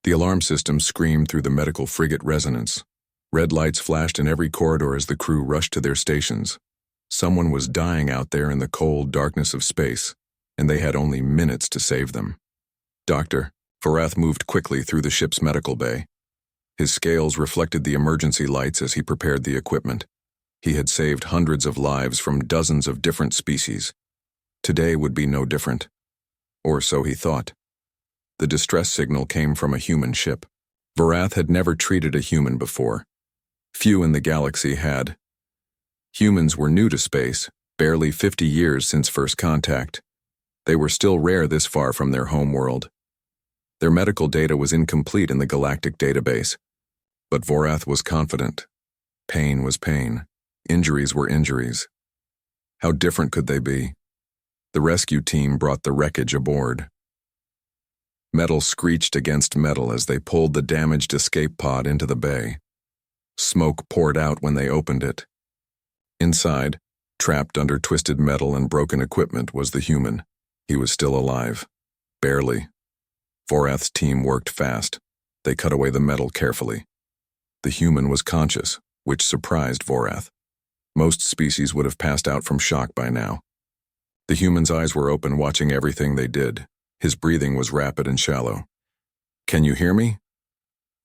The alarm system screamed through the medical frigate resonance. Red lights flashed in every corridor as the crew rushed to their stations. Someone was dying out there in the cold darkness of space, and they had only minutes to save them. Doctor, Vorath moved quickly through the ship's medical bay. His scales reflected the emergency lights as he prepared the equipment. He had saved hundreds of lives from dozens of different species. Today would be no different. Or so he thought. The distress signal came from a human ship. Vorath had never treated a human before. Few in the galaxy had. Humans were new to space, barely 50 years since first contact. They were still rare this far from their home world. Their medical data was incomplete in the Galactic database, but Vorath was confident. Pain was pain. Injuries were injuries. How different could they be? The rescue team brought the wreckage aboard. Metal screeched against metal as they pulled the damaged escape pod into the bay. Smoke poured out when they opened it. Inside, trapped under twisted metal and broken equipment, was the human. He was still alive. Barely. Vorath's team worked fast. They cut away the metal carefully. The human was conscious, which surprised Vorath. Most species would have passed out from shock by now. The human's eyes were open, watching everything they did. His breathing was rapid and shallow. "Can you hear me?"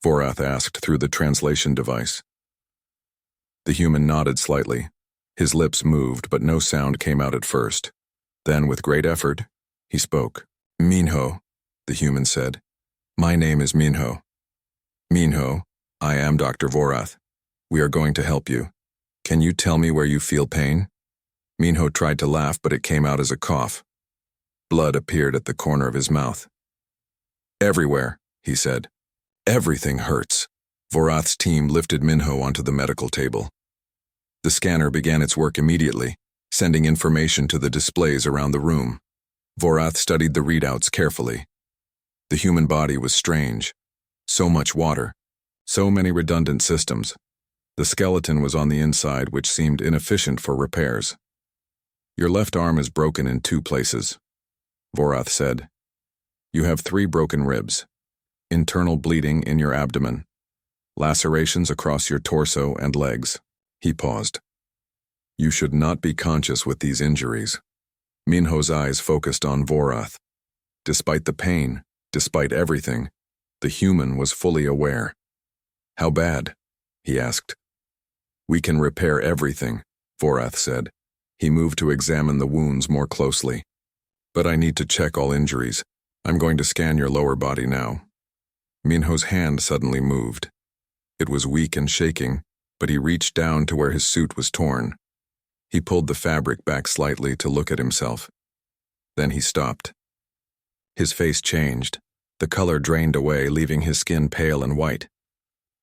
Vorath asked through the translation device. The human nodded slightly. His lips moved, but no sound came out at first. Then, with great effort, he spoke. "Minho," the human said. "My name is Minho." "Minho, I am Dr. Vorath. We are going to help you. Can you tell me where you feel pain?" Minho tried to laugh, but it came out as a cough. Blood appeared at the corner of his mouth. "Everywhere," he said. "Everything hurts." Vorath's team lifted Minho onto the medical table. The scanner began its work immediately, sending information to the displays around the room. Vorath studied the readouts carefully. The human body was strange. So much water. So many redundant systems. The skeleton was on the inside, which seemed inefficient for repairs. "Your left arm is broken in 2 places," Vorath said. "You have 3 broken ribs. Internal bleeding in your abdomen. Lacerations across your torso and legs." He paused. "You should not be conscious with these injuries." Minho's eyes focused on Vorath. Despite the pain, despite everything, the human was fully aware. "How bad?" he asked. "We can repair everything," Vorath said. He moved to examine the wounds more closely. "But I need to check all injuries. I'm going to scan your lower body now." Minho's hand suddenly moved. It was weak and shaking, but he reached down to where his suit was torn. He pulled the fabric back slightly to look at himself. Then he stopped. His face changed. The color drained away, leaving his skin pale and white.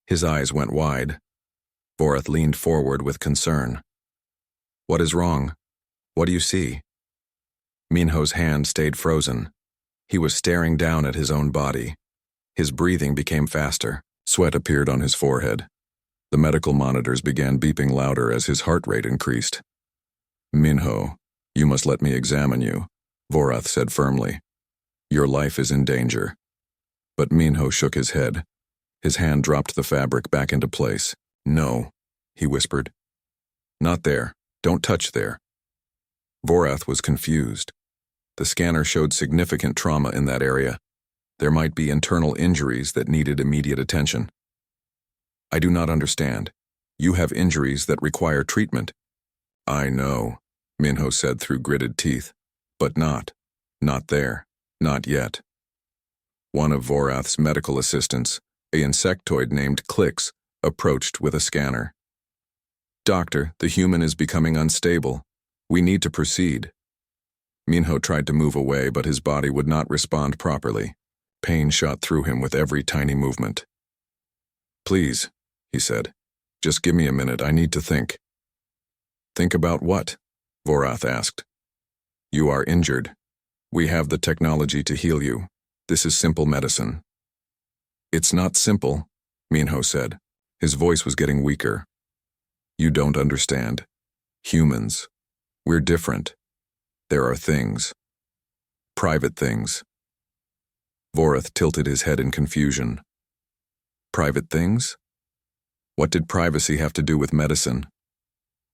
His eyes went wide. Vorath leaned forward with concern. "What is wrong? What do you see?" Minho's hand stayed frozen. He was staring down at his own body. His breathing became faster. Sweat appeared on his forehead. The medical monitors began beeping louder as his heart rate increased. "Minho, you must let me examine you," Vorath said firmly. "Your life is in danger." But Minho shook his head. His hand dropped the fabric back into place. "No," he whispered. "Not there. Don't touch there." Vorath was confused. The scanner showed significant trauma in that area. There might be internal injuries that needed immediate attention. "I do not understand. You have injuries that require treatment." "I know," Minho said through gritted teeth. "But not there. Not yet." One of Vorath's medical assistants, an insectoid named Clicks, approached with a scanner. "Doctor, the human is becoming unstable. We need to proceed." Minho tried to move away, but his body would not respond properly. Pain shot through him with every tiny movement. "Please," he said. "Just give me a minute. I need to think." "Think about what?" Vorath asked. "You are injured. We have the technology to heal you. This is simple medicine." "It's not simple," Minho said. His voice was getting weaker. "You don't understand. Humans. We're different. There are things. Private things." Vorath tilted his head in confusion. Private things? What did privacy have to do with medicine?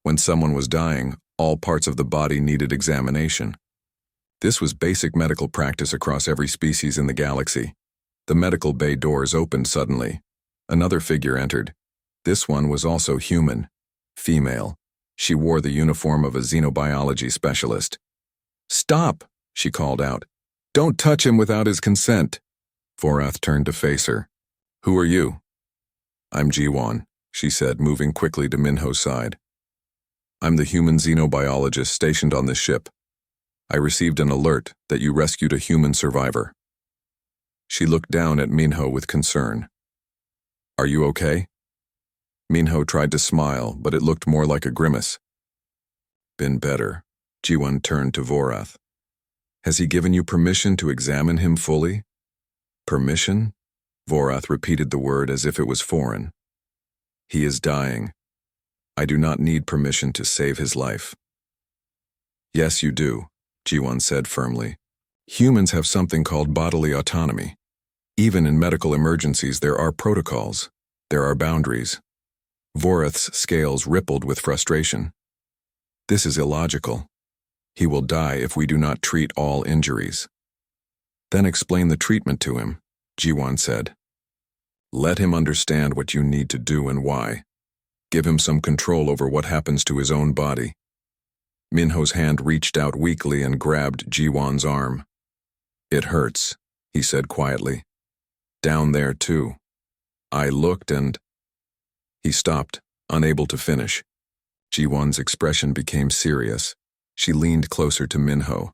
When someone was dying, all parts of the body needed examination. This was basic medical practice across every species in the galaxy. The medical bay doors opened suddenly. Another figure entered. This one was also human, female. She wore the uniform of a xenobiology specialist. "Stop!" she called out. "Don't touch him without his consent." Vorath turned to face her. "Who are you?" "I'm Jiwan," she said, moving quickly to Minho's side. "I'm the human xenobiologist stationed on this ship. I received an alert that you rescued a human survivor." She looked down at Minho with concern. "Are you okay?" Minho tried to smile, but it looked more like a grimace. "Been better." Jiwan turned to Vorath. "Has he given you permission to examine him fully?" "Permission?" Vorath repeated the word as if it was foreign. "He is dying. I do not need permission to save his life." "Yes, you do," Jiwan said firmly. "Humans have something called bodily autonomy. Even in medical emergencies, there are protocols. There are boundaries." Vorath's scales rippled with frustration. "This is illogical. He will die if we do not treat all injuries." "Then explain the treatment to him," Jiwan said. "Let him understand what you need to do and why. Give him some control over what happens to his own body." Minho's hand reached out weakly and grabbed Jiwan's arm. "It hurts," he said quietly. "Down there, too." I looked and... He stopped, unable to finish. Jiwan's expression became serious. She leaned closer to Minho.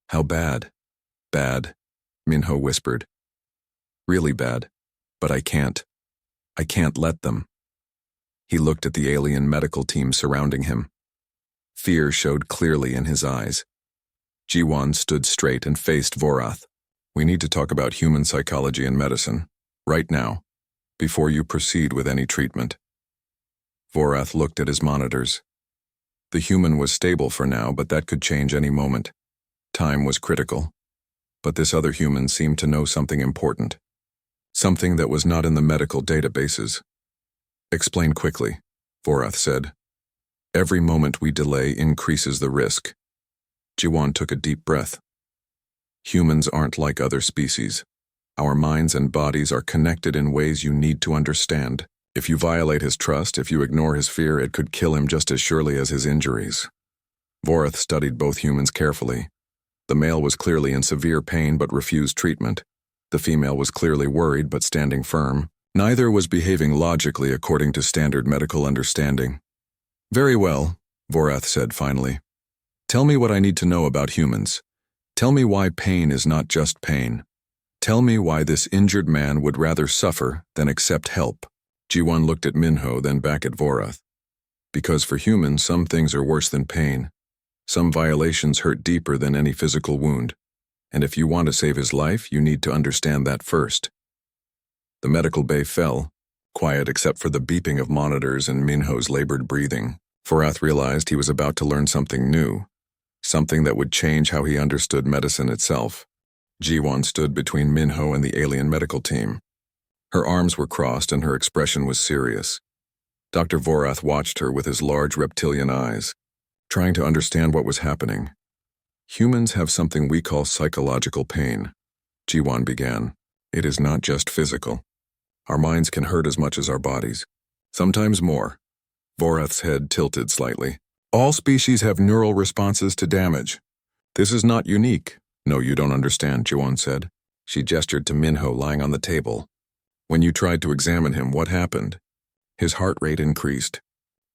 "How bad?" "Bad," Minho whispered. "Really bad. But I can't let them." He looked at the alien medical team surrounding him. Fear showed clearly in his eyes. Jiwan stood straight and faced Vorath. "We need to talk about human psychology and medicine, right now, before you proceed with any treatment." Vorath looked at his monitors. The human was stable for now, but that could change any moment. Time was critical. But this other human seemed to know something important. Something that was not in the medical databases. "Explain quickly," Vorath said. "Every moment we delay increases the risk." Jiwan took a deep breath. "Humans aren't like other species. Our minds and bodies are connected in ways you need to understand. If you violate his trust, if you ignore his fear, it could kill him just as surely as his injuries." Vorath studied both humans carefully. The male was clearly in severe pain but refused treatment. The female was clearly worried but standing firm. Neither was behaving logically according to standard medical understanding. "Very well," Vorath said finally. "Tell me what I need to know about humans. Tell me why pain is not just pain. Tell me why this injured man would rather suffer than accept help." Jiwan looked at Minho, then back at Vorath. "Because for humans, some things are worse than pain. Some violations hurt deeper than any physical wound. And if you want to save his life, you need to understand that first." The medical bay fell, quiet except for the beeping of monitors and Minho's labored breathing. Vorath realized he was about to learn something new, something that would change how he understood medicine itself. Jiwan stood between Minho and the alien medical team. Her arms were crossed and her expression was serious. Dr. Vorath watched her with his large reptilian eyes, trying to understand what was happening. "Humans have something we call psychological pain," Jiwan began. "It is not just physical. Our minds can hurt as much as our bodies, sometimes more." Vorath's head tilted slightly. "All species have neural responses to damage. This is not unique." "No, you don't understand," Jiwan said. She gestured to Minho lying on the table. "When you tried to examine him, what happened?" His heart rate increased.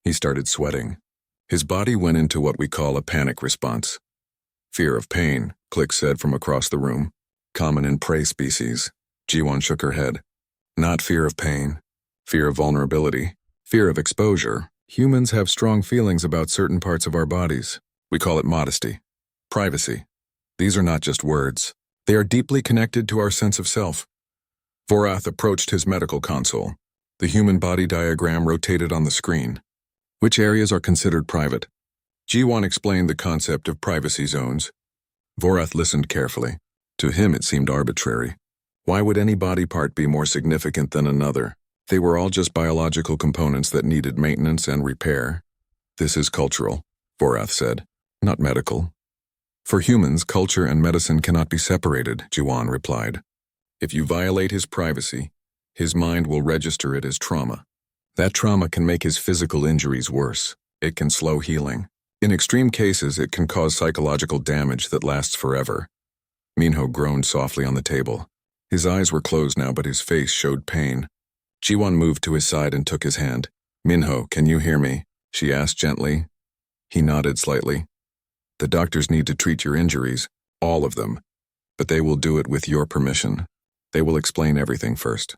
He started sweating. His body went into what we call a panic response. "Fear of pain," Click said from across the room. "Common in prey species." Jiwan shook her head. "Not fear of pain. Fear of vulnerability. Fear of exposure. Humans have strong feelings about certain parts of our bodies. We call it modesty. Privacy. These are not just words. They are deeply connected to our sense of self." Vorath approached his medical console. The human body diagram rotated on the screen. "Which areas are considered private?" Jiwan explained the concept of privacy zones. Vorath listened carefully. To him it seemed arbitrary. Why would any body part be more significant than another? They were all just biological components that needed maintenance and repair. This is cultural, Vorath said, not medical. For humans, culture and medicine cannot be separated, Jiwan replied. If you violate his privacy, his mind will register it as trauma. That trauma can make his physical injuries worse. It can slow healing. In extreme cases, it can cause psychological damage that lasts forever. Minho groaned softly on the table. His eyes were closed now, but his face showed pain. Jiwan moved to his side and took his hand. Minho, can you hear me? She asked gently. He nodded slightly. The doctors need to treat your injuries, all of them, but they will do it with your permission. They will explain everything first.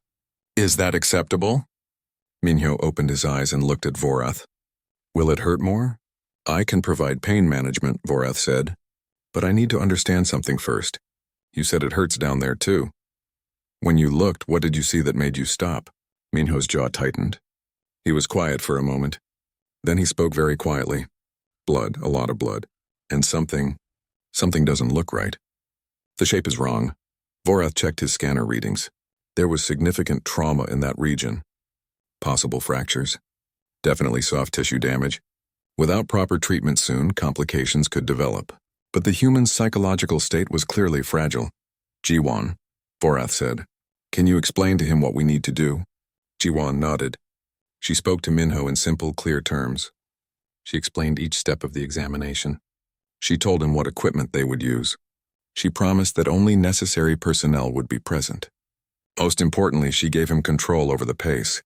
Is that acceptable? Minho opened his eyes and looked at Vorath. Will it hurt more? I can provide pain management, Vorath said, but I need to understand something first. You said it hurts down there too. When you looked, what did you see that made you stop? Minho's jaw tightened. He was quiet for a moment. Then he spoke very quietly. Blood, a lot of blood. And something doesn't look right. The shape is wrong. Vorath checked his scanner readings. There was significant trauma in that region. Possible fractures. Definitely soft tissue damage. Without proper treatment soon, complications could develop. But the human's psychological state was clearly fragile. Jiwan, Vorath said. Can you explain to him what we need to do? Jiwan nodded. She spoke to Minho in simple, clear terms. She explained each step of the examination. She told him what equipment they would use. She promised that only necessary personnel would be present. Most importantly, she gave him control over the pace.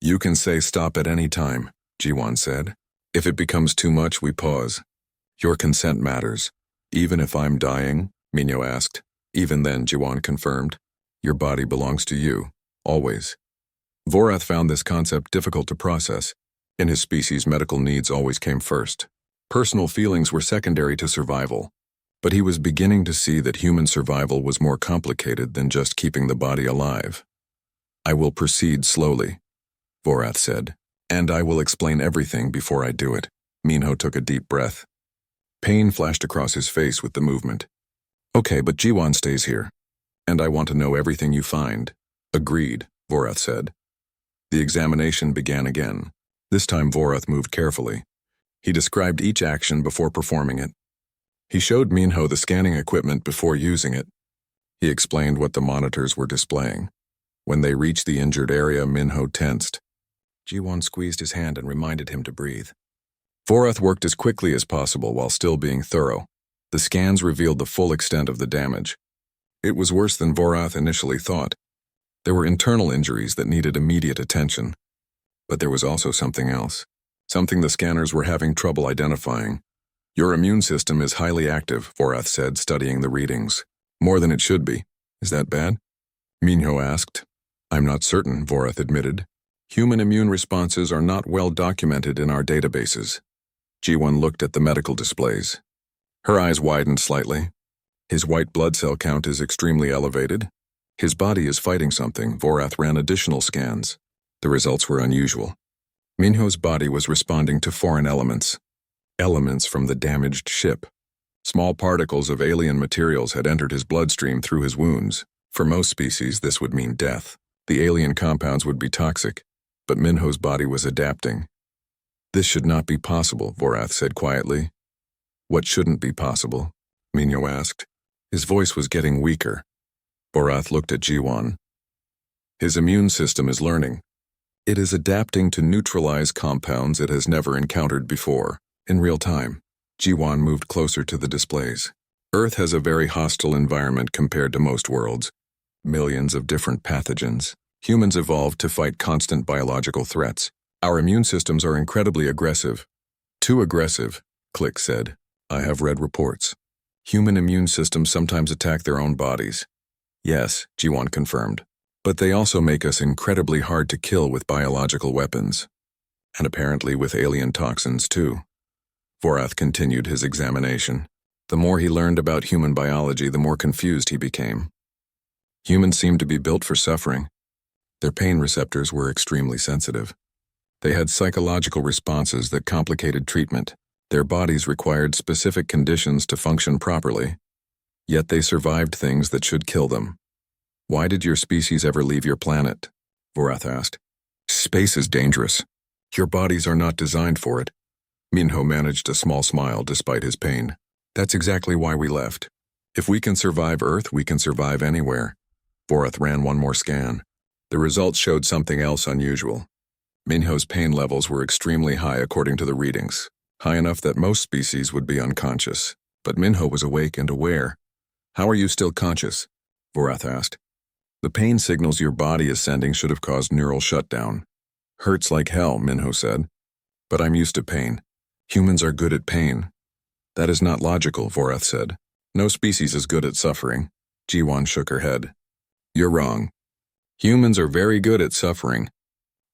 You can say stop at any time, Jiwan said. If it becomes too much, we pause. Your consent matters. Even if I'm dying, Minho asked. Even then, Jiwan confirmed. Your body belongs to you, always. Vorath found this concept difficult to process. In his species, medical needs always came first. Personal feelings were secondary to survival. But he was beginning to see that human survival was more complicated than just keeping the body alive. I will proceed slowly, Vorath said, and I will explain everything before I do it. Minho took a deep breath. Pain flashed across his face with the movement. Okay, but Jiwan stays here, and I want to know everything you find. Agreed, Vorath said. The examination began again. This time Vorath moved carefully. He described each action before performing it. He showed Minho the scanning equipment before using it. He explained what the monitors were displaying. When they reached the injured area, Minho tensed. Jiwan squeezed his hand and reminded him to breathe. Vorath worked as quickly as possible while still being thorough. The scans revealed the full extent of the damage. It was worse than Vorath initially thought. There were internal injuries that needed immediate attention. But there was also something else. Something the scanners were having trouble identifying. Your immune system is highly active, Vorath said, studying the readings. More than it should be. Is that bad? Minho asked. I'm not certain, Vorath admitted. Human immune responses are not well documented in our databases. Jiwan looked at the medical displays. Her eyes widened slightly. His white blood cell count is extremely elevated. His body is fighting something. Vorath ran additional scans. The results were unusual. Minho's body was responding to foreign elements. Elements from the damaged ship. Small particles of alien materials had entered his bloodstream through his wounds. For most species, this would mean death. The alien compounds would be toxic, but Minho's body was adapting. This should not be possible, Vorath said quietly. What shouldn't be possible? Minho asked. His voice was getting weaker. Vorath looked at Jiwan. His immune system is learning. It is adapting to neutralize compounds it has never encountered before. In real time, Jiwan moved closer to the displays. Earth has a very hostile environment compared to most worlds. Millions of different pathogens. Humans evolved to fight constant biological threats. Our immune systems are incredibly aggressive. Too aggressive, Click said. I have read reports. Human immune systems sometimes attack their own bodies. Yes, Jiwan confirmed. But they also make us incredibly hard to kill with biological weapons. And apparently with alien toxins, too. Vorath continued his examination. The more he learned about human biology, the more confused he became. Humans seemed to be built for suffering. Their pain receptors were extremely sensitive. They had psychological responses that complicated treatment. Their bodies required specific conditions to function properly. Yet they survived things that should kill them. Why did your species ever leave your planet? Vorath asked. Space is dangerous. Your bodies are not designed for it. Minho managed a small smile despite his pain. That's exactly why we left. If we can survive Earth, we can survive anywhere. Vorath ran one more scan. The results showed something else unusual. Minho's pain levels were extremely high according to the readings, high enough that most species would be unconscious. But Minho was awake and aware. How are you still conscious? Vorath asked. The pain signals your body is sending should have caused neural shutdown. Hurts like hell, Minho said. But I'm used to pain. Humans are good at pain. That is not logical, Vorath said. No species is good at suffering. Jiwan shook her head. You're wrong. Humans are very good at suffering.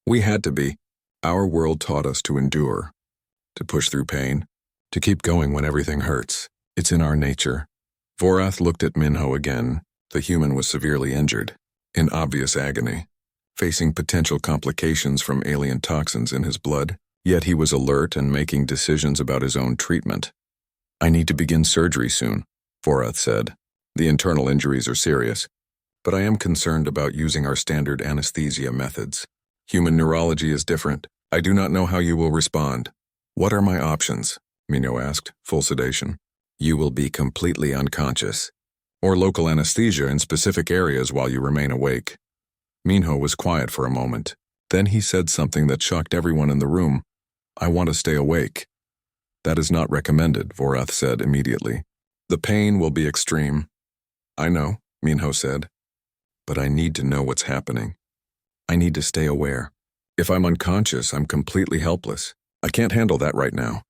We had to be. Our world taught us to endure, to push through pain, to keep going when everything hurts. It's in our nature. Vorath looked at Minho again. The human was severely injured, in obvious agony, facing potential complications from alien toxins in his blood. Yet he was alert and making decisions about his own treatment. I need to begin surgery soon, Vorath said. The internal injuries are serious, but I am concerned about using our standard anesthesia methods. Human neurology is different. I do not know how you will respond. What are my options? Minho asked, full sedation. You will be completely unconscious, or local anesthesia in specific areas while you remain awake. Minho was quiet for a moment. Then he said something that shocked everyone in the room. I want to stay awake. That is not recommended, Vorath said immediately. The pain will be extreme. I know, Minho said. But I need to know what's happening. I need to stay aware. If I'm unconscious, I'm completely helpless. I can't handle that right now.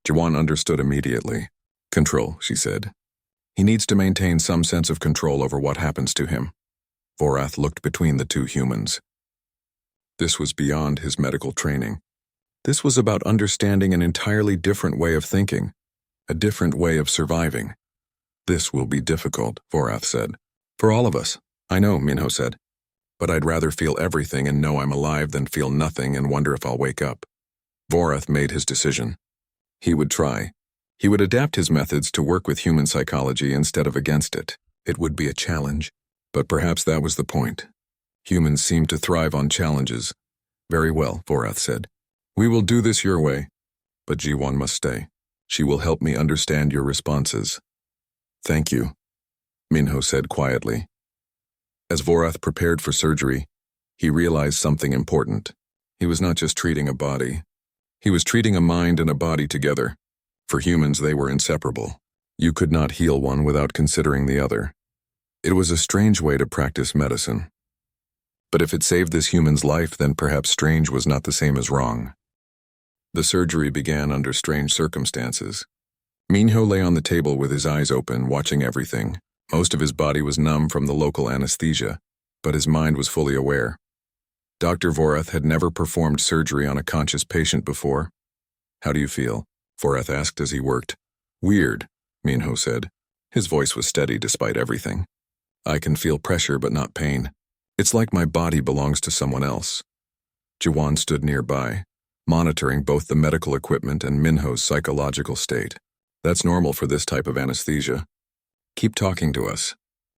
Jiwan understood immediately. Control, she said. He needs to maintain some sense of control over what happens to him. Vorath looked between the two humans. This was beyond his medical training. This was about understanding an entirely different way of thinking, a different way of surviving. This will be difficult, Vorath said. For all of us. I know, Minho said. But I'd rather feel everything and know I'm alive than feel nothing and wonder if I'll wake up. Vorath made his decision. He would try. He would adapt his methods to work with human psychology instead of against it. It would be a challenge, but perhaps that was the point. Humans seem to thrive on challenges. Very well, Vorath said. We will do this your way, but Jiwan must stay. She will help me understand your responses. Thank you, Minho said quietly. As Vorath prepared for surgery, he realized something important. He was not just treating a body. He was treating a mind and a body together. For humans, they were inseparable. You could not heal one without considering the other. It was a strange way to practice medicine. But if it saved this human's life, then perhaps strange was not the same as wrong. The surgery began under strange circumstances. Minho lay on the table with his eyes open, watching everything. Most of his body was numb from the local anesthesia, but his mind was fully aware. Dr. Vorath had never performed surgery on a conscious patient before. How do you feel? Vorath asked as he worked. Weird, Minho said. His voice was steady despite everything. I can feel pressure but not pain. It's like my body belongs to someone else. Jiwan stood nearby, monitoring both the medical equipment and Minho's psychological state. That's normal for this type of anesthesia. Keep talking to us.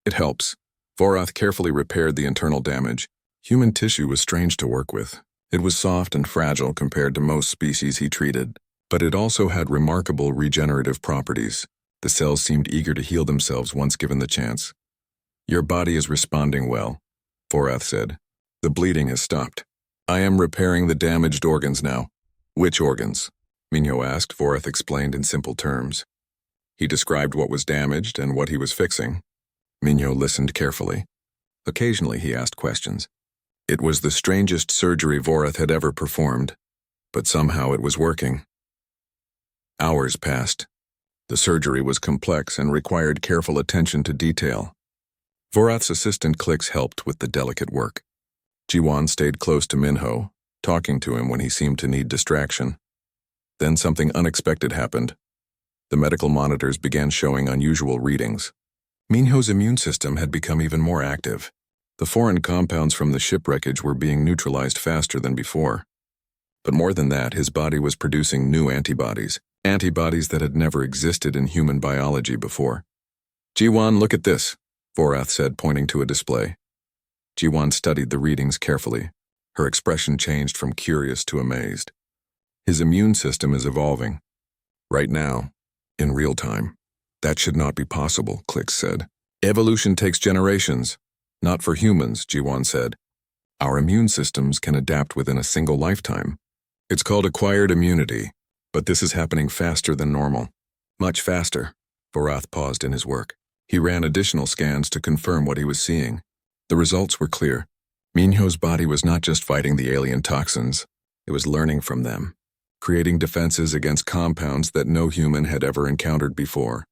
It helps. Vorath carefully repaired the internal damage. Human tissue was strange to work with. It was soft and fragile compared to most species he treated, but it also had remarkable regenerative properties. The cells seemed eager to heal themselves once given the chance. Your body is responding well, Vorath said. The bleeding has stopped. I am repairing the damaged organs now. Which organs? Minho asked. Vorath explained in simple terms. He described what was damaged and what he was fixing. Minho listened carefully. Occasionally he asked questions. It was the strangest surgery Vorath had ever performed, but somehow it was working. Hours passed. The surgery was complex and required careful attention to detail. Vorath's assistant Klix helped with the delicate work. Jiwan stayed close to Minho, talking to him when he seemed to need distraction. Then something unexpected happened. The medical monitors began showing unusual readings. Minho's immune system had become even more active. The foreign compounds from the shipwreckage were being neutralized faster than before. But more than that, his body was producing new antibodies that had never existed in human biology before. Jiwan, look at this, Vorath said, pointing to a display. Jiwan studied the readings carefully. Her expression changed from curious to amazed. His immune system is evolving. Right now, in real time. That should not be possible, Click said. Evolution takes generations. Not for humans, Jiwan said. Our immune systems can adapt within a single lifetime. It's called acquired immunity, but this is happening faster than normal. Much faster. Vorath paused in his work. He ran additional scans to confirm what he was seeing. The results were clear. Minho's body was not just fighting the alien toxins, it was learning from them, creating defenses against compounds that no human had ever encountered before.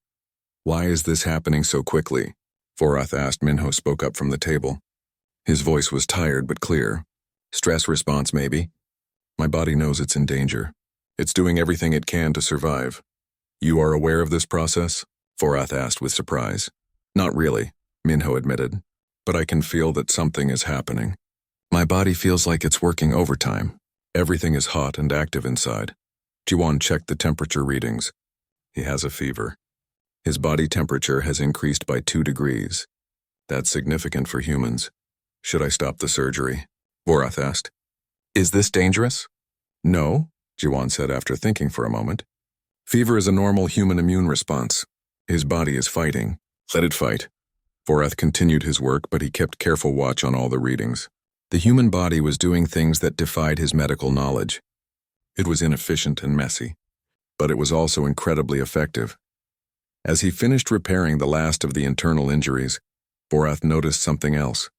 Why is this happening so quickly? Vorath asked. Minho spoke up from the table. His voice was tired but clear. Stress response, maybe? My body knows it's in danger. It's doing everything it can to survive. You are aware of this process? Vorath asked with surprise. Not really, Minho admitted, but I can feel that something is happening. My body feels like it's working overtime. Everything is hot and active inside. Jiwan checked the temperature readings. He has a fever. His body temperature has increased by 2 degrees. That's significant for humans. Should I stop the surgery? Vorath asked. Is this dangerous? No, Jiwan said after thinking for a moment. Fever is a normal human immune response. His body is fighting. Let it fight. Vorath continued his work, but he kept careful watch on all the readings. The human body was doing things that defied his medical knowledge. It was inefficient and messy, but it was also incredibly effective. As he finished repairing the last of the internal injuries, Vorath noticed something else.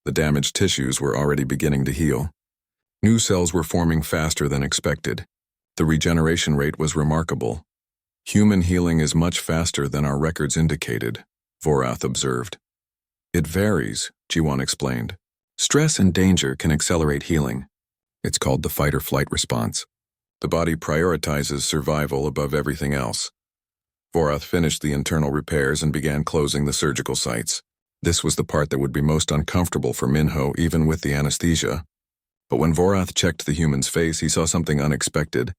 The damaged tissues were already beginning to heal. New cells were forming faster than expected. The regeneration rate was remarkable. Human healing is much faster than our records indicated, Vorath observed. It varies, Jiwan explained. Stress and danger can accelerate healing. It's called the fight-or-flight response. The body prioritizes survival above everything else. Vorath finished the internal repairs and began closing the surgical sites. This was the part that would be most uncomfortable for Minho, even with the anesthesia. But when Vorath checked the human's face, he saw something unexpected.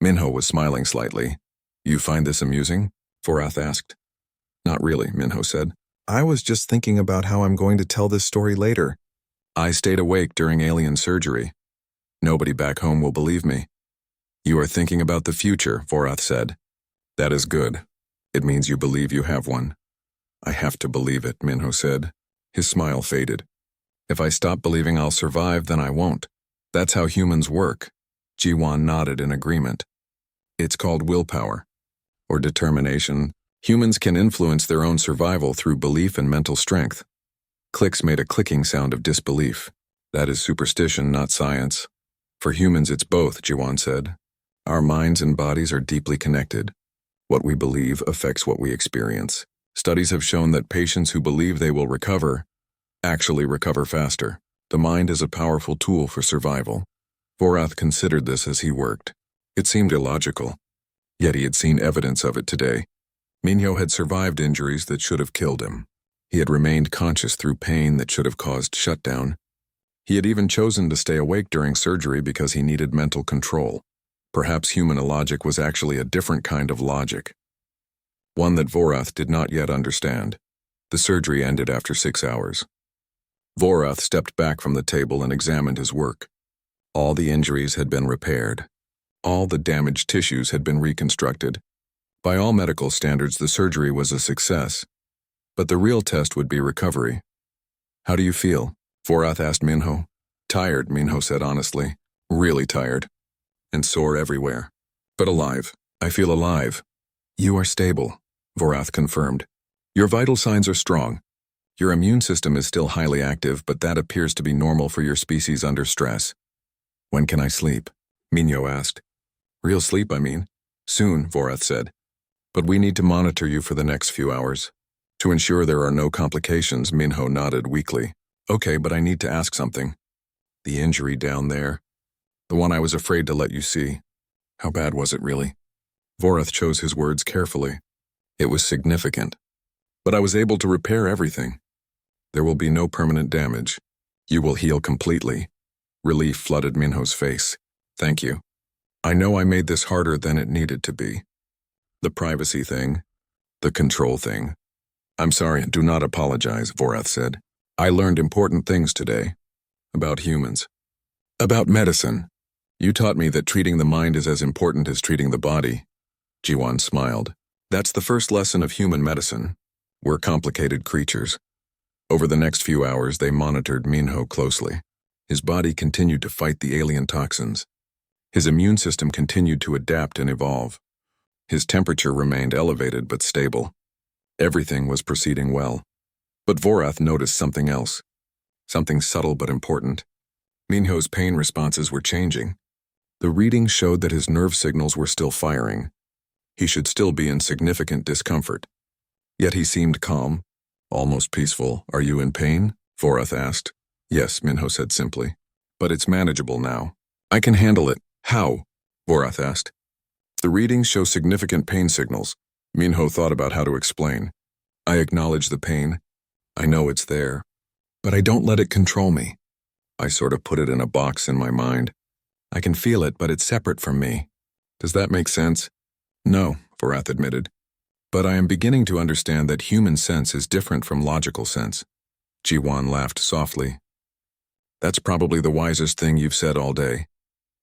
Minho was smiling slightly. You find this amusing? Vorath asked. Not really, Minho said. I was just thinking about how I'm going to tell this story later. I stayed awake during alien surgery. Nobody back home will believe me. You are thinking about the future, Vorath said. That is good. It means you believe you have one. I have to believe it, Minho said. His smile faded. If I stop believing I'll survive, then I won't. That's how humans work. Jiwan nodded in agreement. It's called willpower, or determination. Humans can influence their own survival through belief and mental strength. Clicks made a clicking sound of disbelief. That is superstition, not science. For humans, it's both, Jiwan said. Our minds and bodies are deeply connected. What we believe affects what we experience. Studies have shown that patients who believe they will recover actually recover faster. The mind is a powerful tool for survival. Vorath considered this as he worked. It seemed illogical, yet he had seen evidence of it today. Minho had survived injuries that should have killed him. He had remained conscious through pain that should have caused shutdown. He had even chosen to stay awake during surgery because he needed mental control. Perhaps human logic was actually a different kind of logic, one that Vorath did not yet understand. The surgery ended after 6 hours. Vorath stepped back from the table and examined his work. All the injuries had been repaired. All the damaged tissues had been reconstructed. By all medical standards, the surgery was a success. But the real test would be recovery. How do you feel? Vorath asked Minho. Tired, Minho said honestly. Really tired. And sore everywhere. But alive. I feel alive. You are stable, Vorath confirmed. Your vital signs are strong. Your immune system is still highly active, but that appears to be normal for your species under stress. When can I sleep? Minho asked. Real sleep, I mean. Soon, Vorath said. But we need to monitor you for the next few hours. To ensure there are no complications, Minho nodded weakly. Okay, but I need to ask something. The injury down there. The one I was afraid to let you see. How bad was it really? Vorath chose his words carefully. It was significant. But I was able to repair everything. There will be no permanent damage. You will heal completely. Relief flooded Minho's face. Thank you. I know I made this harder than it needed to be. The privacy thing. The control thing. I'm sorry, do not apologize, Vorath said. I learned important things today. About humans. About medicine. You taught me that treating the mind is as important as treating the body. Jiwan smiled. That's the first lesson of human medicine. We're complicated creatures. Over the next few hours, they monitored Minho closely. His body continued to fight the alien toxins. His immune system continued to adapt and evolve. His temperature remained elevated but stable. Everything was proceeding well. But Vorath noticed something else. Something subtle but important. Minho's pain responses were changing. The readings showed that his nerve signals were still firing. He should still be in significant discomfort. Yet he seemed calm, almost peaceful. Are you in pain? Vorath asked. Yes, Minho said simply. But it's manageable now. I can handle it. How? Vorath asked. The readings show significant pain signals. Minho thought about how to explain. I acknowledge the pain. I know it's there. But I don't let it control me. I sort of put it in a box in my mind. I can feel it, but it's separate from me. Does that make sense? No, Vorath admitted. But I am beginning to understand that human sense is different from logical sense. Jiwan laughed softly. That's probably the wisest thing you've said all day.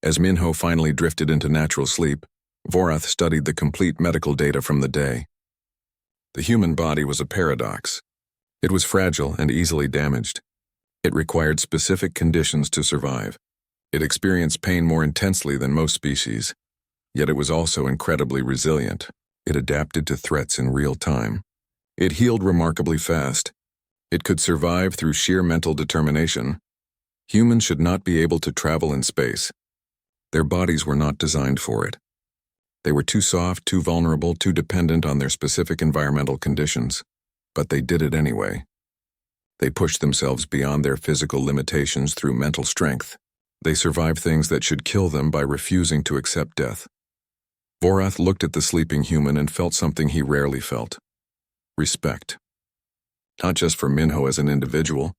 As Minho finally drifted into natural sleep, Vorath studied the complete medical data from the day. The human body was a paradox. It was fragile and easily damaged. It required specific conditions to survive. It experienced pain more intensely than most species. Yet it was also incredibly resilient. It adapted to threats in real time. It healed remarkably fast. It could survive through sheer mental determination. Humans should not be able to travel in space. Their bodies were not designed for it. They were too soft, too vulnerable, too dependent on their specific environmental conditions. But they did it anyway. They pushed themselves beyond their physical limitations through mental strength. They survived things that should kill them by refusing to accept death. Vorath looked at the sleeping human and felt something he rarely felt. Respect. Not just for Minho as an individual,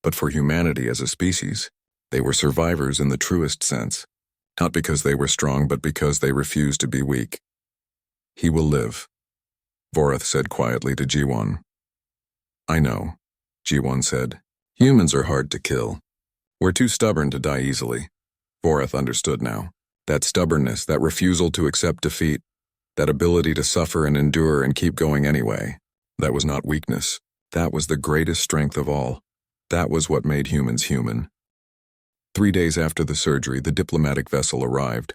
but for humanity as a species. They were survivors in the truest sense. Not because they were strong, but because they refused to be weak. He will live, Vorath said quietly to Jiwan. I know, Jiwan said. Humans are hard to kill. We're too stubborn to die easily. Vorath understood now. That stubbornness, that refusal to accept defeat, that ability to suffer and endure and keep going anyway, that was not weakness. That was the greatest strength of all. That was what made humans human. 3 days after the surgery, the diplomatic vessel arrived.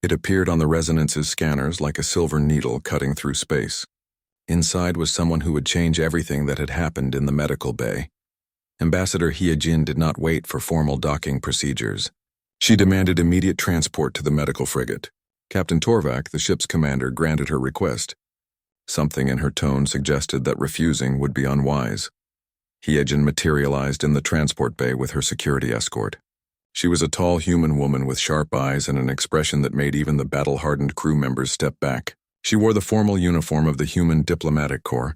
It appeared on the resonance's scanners like a silver needle cutting through space. Inside was someone who would change everything that had happened in the medical bay. Ambassador Hyejin did not wait for formal docking procedures. She demanded immediate transport to the medical frigate. Captain Torvak, the ship's commander, granted her request. Something in her tone suggested that refusing would be unwise. Hyejin materialized in the transport bay with her security escort. She was a tall human woman with sharp eyes and an expression that made even the battle-hardened crew members step back. She wore the formal uniform of the Human Diplomatic Corps,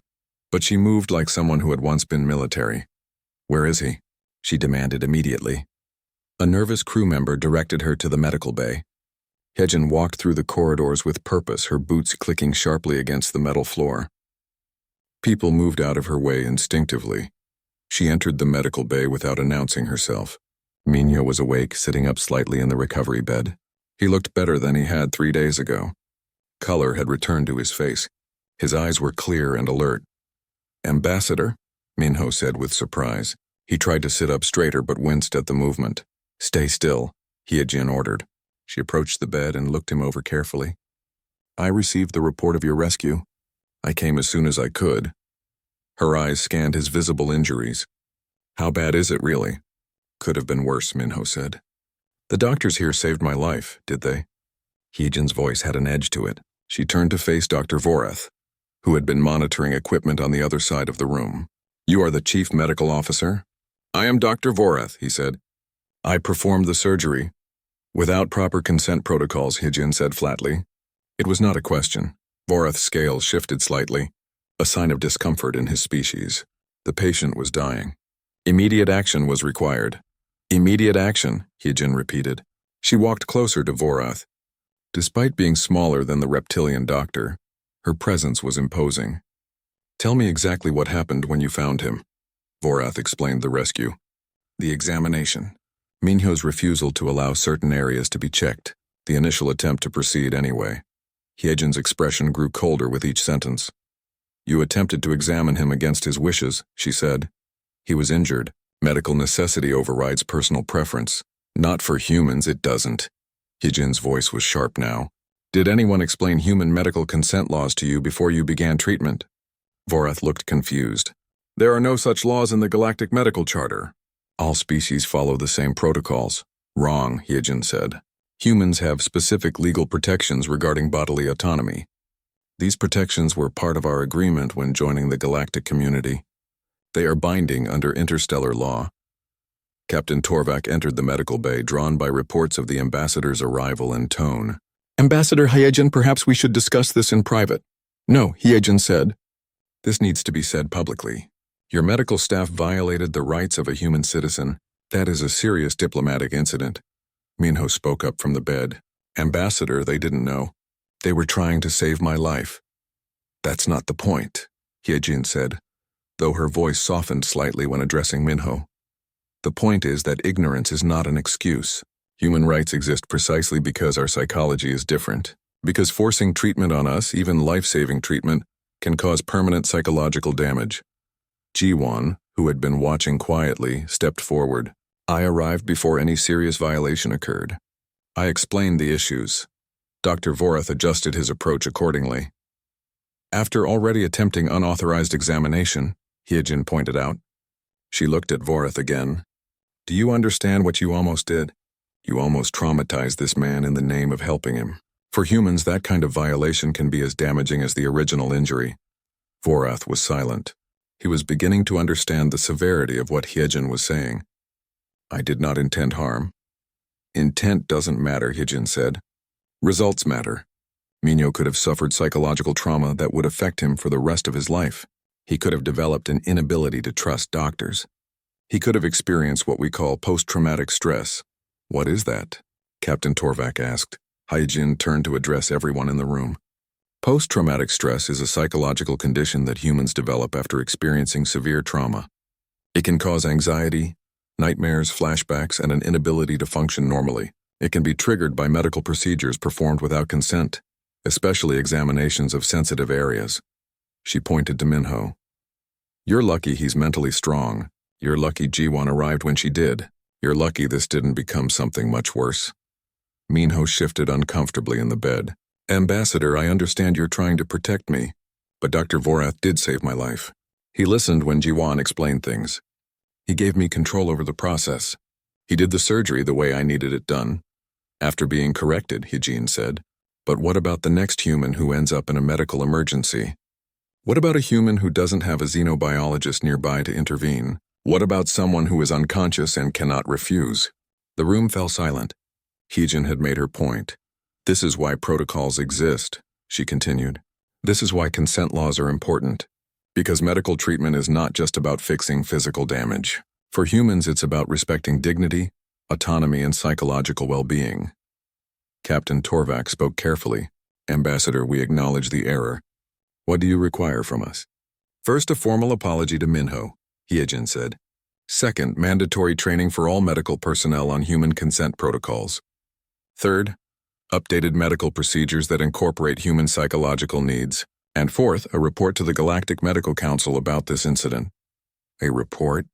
but she moved like someone who had once been military. Where is he? She demanded immediately. A nervous crew member directed her to the medical bay. Hyejin walked through the corridors with purpose, her boots clicking sharply against the metal floor. People moved out of her way instinctively. She entered the medical bay without announcing herself. Minho was awake, sitting up slightly in the recovery bed. He looked better than he had 3 days ago. Color had returned to his face. His eyes were clear and alert. Ambassador? Minho said with surprise. He tried to sit up straighter but winced at the movement. Stay still, Hyejin ordered. She approached the bed and looked him over carefully. I received the report of your rescue. I came as soon as I could. Her eyes scanned his visible injuries. How bad is it, really? Could have been worse, Minho said. The doctors here saved my life, did they? Hyejin's voice had an edge to it. She turned to face Dr. Vorath, who had been monitoring equipment on the other side of the room. You are the chief medical officer? I am Dr. Vorath, he said. I performed the surgery. Without proper consent protocols, Hyejin said flatly. It was not a question. Vorath's scales shifted slightly, a sign of discomfort in his species. The patient was dying. Immediate action was required. Immediate action, Hyejin repeated. She walked closer to Vorath. Despite being smaller than the reptilian doctor, her presence was imposing. Tell me exactly what happened when you found him. Vorath explained the rescue. The examination. Minho's refusal to allow certain areas to be checked, the initial attempt to proceed anyway. Hyejin's expression grew colder with each sentence. You attempted to examine him against his wishes, she said. He was injured. Medical necessity overrides personal preference. Not for humans, it doesn't. Hyejin's voice was sharp now. Did anyone explain human medical consent laws to you before you began treatment? Vorath looked confused. There are no such laws in the Galactic Medical Charter. All species follow the same protocols. Wrong, Hyejin said. Humans have specific legal protections regarding bodily autonomy. These protections were part of our agreement when joining the galactic community. They are binding under interstellar law. Captain Torvak entered the medical bay, drawn by reports of the ambassador's arrival and tone. Ambassador Hyejin, perhaps we should discuss this in private. No, Hyejin said. This needs to be said publicly. Your medical staff violated the rights of a human citizen. That is a serious diplomatic incident. Minho spoke up from the bed. Ambassador, they didn't know. They were trying to save my life. That's not the point, Hyejin said, though her voice softened slightly when addressing Minho. The point is that ignorance is not an excuse. Human rights exist precisely because our psychology is different. Because forcing treatment on us, even life-saving treatment, can cause permanent psychological damage. Ji-won, who had been watching quietly, stepped forward. I arrived before any serious violation occurred. I explained the issues. Dr. Vorath adjusted his approach accordingly. After already attempting unauthorized examination, Hyejin pointed out. She looked at Vorath again. Do you understand what you almost did? You almost traumatized this man in the name of helping him. For humans, that kind of violation can be as damaging as the original injury. Vorath was silent. He was beginning to understand the severity of what Hyejin was saying. I did not intend harm. Intent doesn't matter, Hyejin said. Results matter. Minho could have suffered psychological trauma that would affect him for the rest of his life. He could have developed an inability to trust doctors. He could have experienced what we call post-traumatic stress. What is that? Captain Torvak asked. Hyejin turned to address everyone in the room. Post-traumatic stress is a psychological condition that humans develop after experiencing severe trauma. It can cause anxiety, nightmares, flashbacks, and an inability to function normally. It can be triggered by medical procedures performed without consent, especially examinations of sensitive areas. She pointed to Minho. You're lucky he's mentally strong. You're lucky Ji-won arrived when she did. You're lucky this didn't become something much worse. Minho shifted uncomfortably in the bed. Ambassador, I understand you're trying to protect me, but Dr. Vorath did save my life. He listened when Ji-won explained things. He gave me control over the process. He did the surgery the way I needed it done. After being corrected, Hyejin said. But what about the next human who ends up in a medical emergency? What about a human who doesn't have a xenobiologist nearby to intervene? What about someone who is unconscious and cannot refuse? The room fell silent. Hyejin had made her point. This is why protocols exist, she continued. This is why consent laws are important. Because medical treatment is not just about fixing physical damage. For humans, it's about respecting dignity, autonomy, and psychological well-being. Captain Torvak spoke carefully. Ambassador, we acknowledge the error. What do you require from us? First, a formal apology to Minho, Hyejin said. Second, mandatory training for all medical personnel on human consent protocols. Third, updated medical procedures that incorporate human psychological needs. And fourth, a report to the Galactic Medical Council about this incident. A report?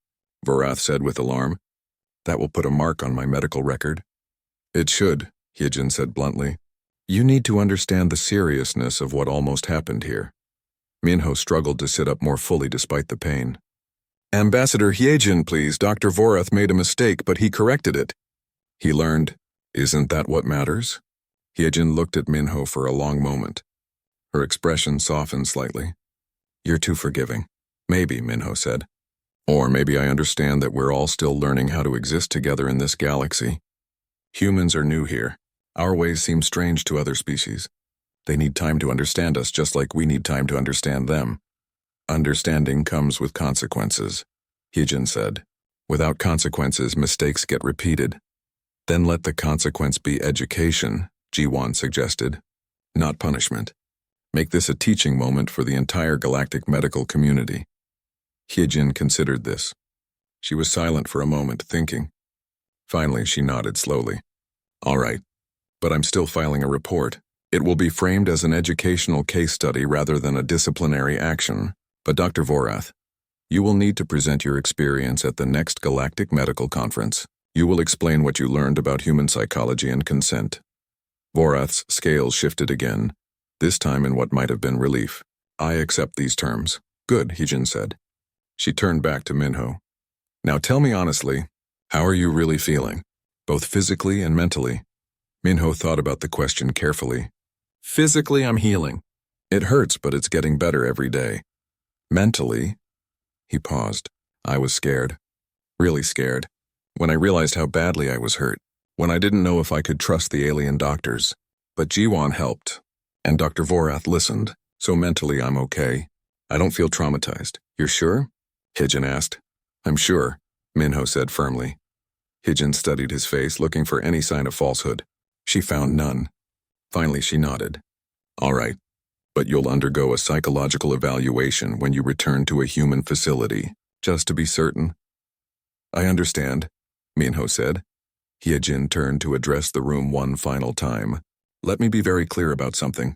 Vorath said with alarm. That will put a mark on my medical record. It should, Hyejin said bluntly. You need to understand the seriousness of what almost happened here. Minho struggled to sit up more fully despite the pain. Ambassador Hyejin, please. Dr. Vorath made a mistake, but he corrected it. He learned. Isn't that what matters? Hyejin looked at Minho for a long moment. Her expression softened slightly. You're too forgiving. Maybe, Minho said. Or maybe I understand that we're all still learning how to exist together in this galaxy. Humans are new here. Our ways seem strange to other species. They need time to understand us just like we need time to understand them. Understanding comes with consequences, Hyejin said. Without consequences, mistakes get repeated. Then let the consequence be education, Ji-won suggested, not punishment. Make this a teaching moment for the entire galactic medical community. Hyejin considered this. She was silent for a moment, thinking. Finally, she nodded slowly. All right, but I'm still filing a report. It will be framed as an educational case study rather than a disciplinary action. But Dr. Vorath, you will need to present your experience at the next Galactic Medical Conference. You will explain what you learned about human psychology and consent. Vorath's scales shifted again, this time in what might have been relief. I accept these terms. Good, Hyejin said. She turned back to Minho. Now tell me honestly, how are you really feeling, both physically and mentally? Minho thought about the question carefully. Physically, I'm healing. It hurts, but it's getting better every day. Mentally, he paused. I was scared. Really scared. When I realized how badly I was hurt. When I didn't know if I could trust the alien doctors. But Jiwon helped. And Dr. Vorath listened. So mentally, I'm okay. I don't feel traumatized. You're sure? Hyejin asked. I'm sure, Minho said firmly. Hyejin studied his face, looking for any sign of falsehood. She found none. Finally, she nodded. All right, but you'll undergo a psychological evaluation when you return to a human facility, just to be certain. I understand, Minho said. Hyejin turned to address the room one final time. Let me be very clear about something.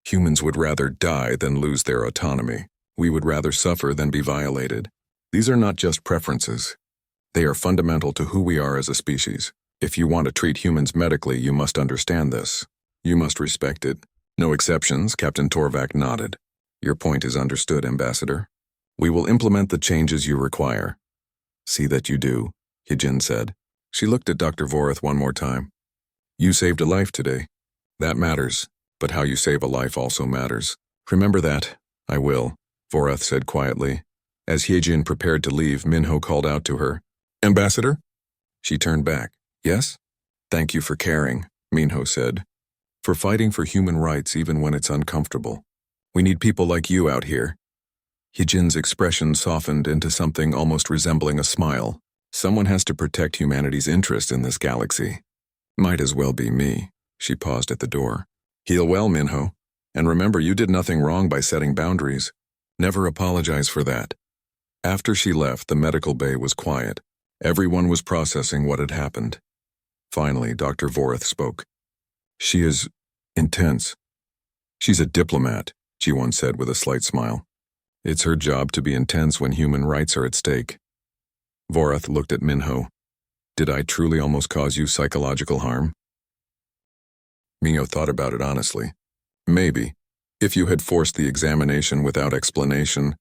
Humans would rather die than lose their autonomy. We would rather suffer than be violated. These are not just preferences. They are fundamental to who we are as a species. If you want to treat humans medically, you must understand this. You must respect it. No exceptions, Captain Torvak nodded. Your point is understood, Ambassador. We will implement the changes you require. See that you do, Hyejin said. She looked at Dr. Vorath one more time. You saved a life today. That matters, but how you save a life also matters. Remember that. I will, Vorath said quietly. As Hyejin prepared to leave, Minho called out to her. Ambassador? She turned back. Yes? Thank you for caring, Minho said. For fighting for human rights even when it's uncomfortable. We need people like you out here. Hyejin's expression softened into something almost resembling a smile. Someone has to protect humanity's interest in this galaxy. Might as well be me. She paused at the door. Heal well, Minho. And remember, you did nothing wrong by setting boundaries. Never apologize for that. After she left, the medical bay was quiet. Everyone was processing what had happened. Finally, Dr. Vorath spoke. She is intense. She's a diplomat, Jiwon said with a slight smile. It's her job to be intense when human rights are at stake. Vorath looked at Minho. Did I truly almost cause you psychological harm? Minho thought about it honestly. Maybe. If you had forced the examination without explanation,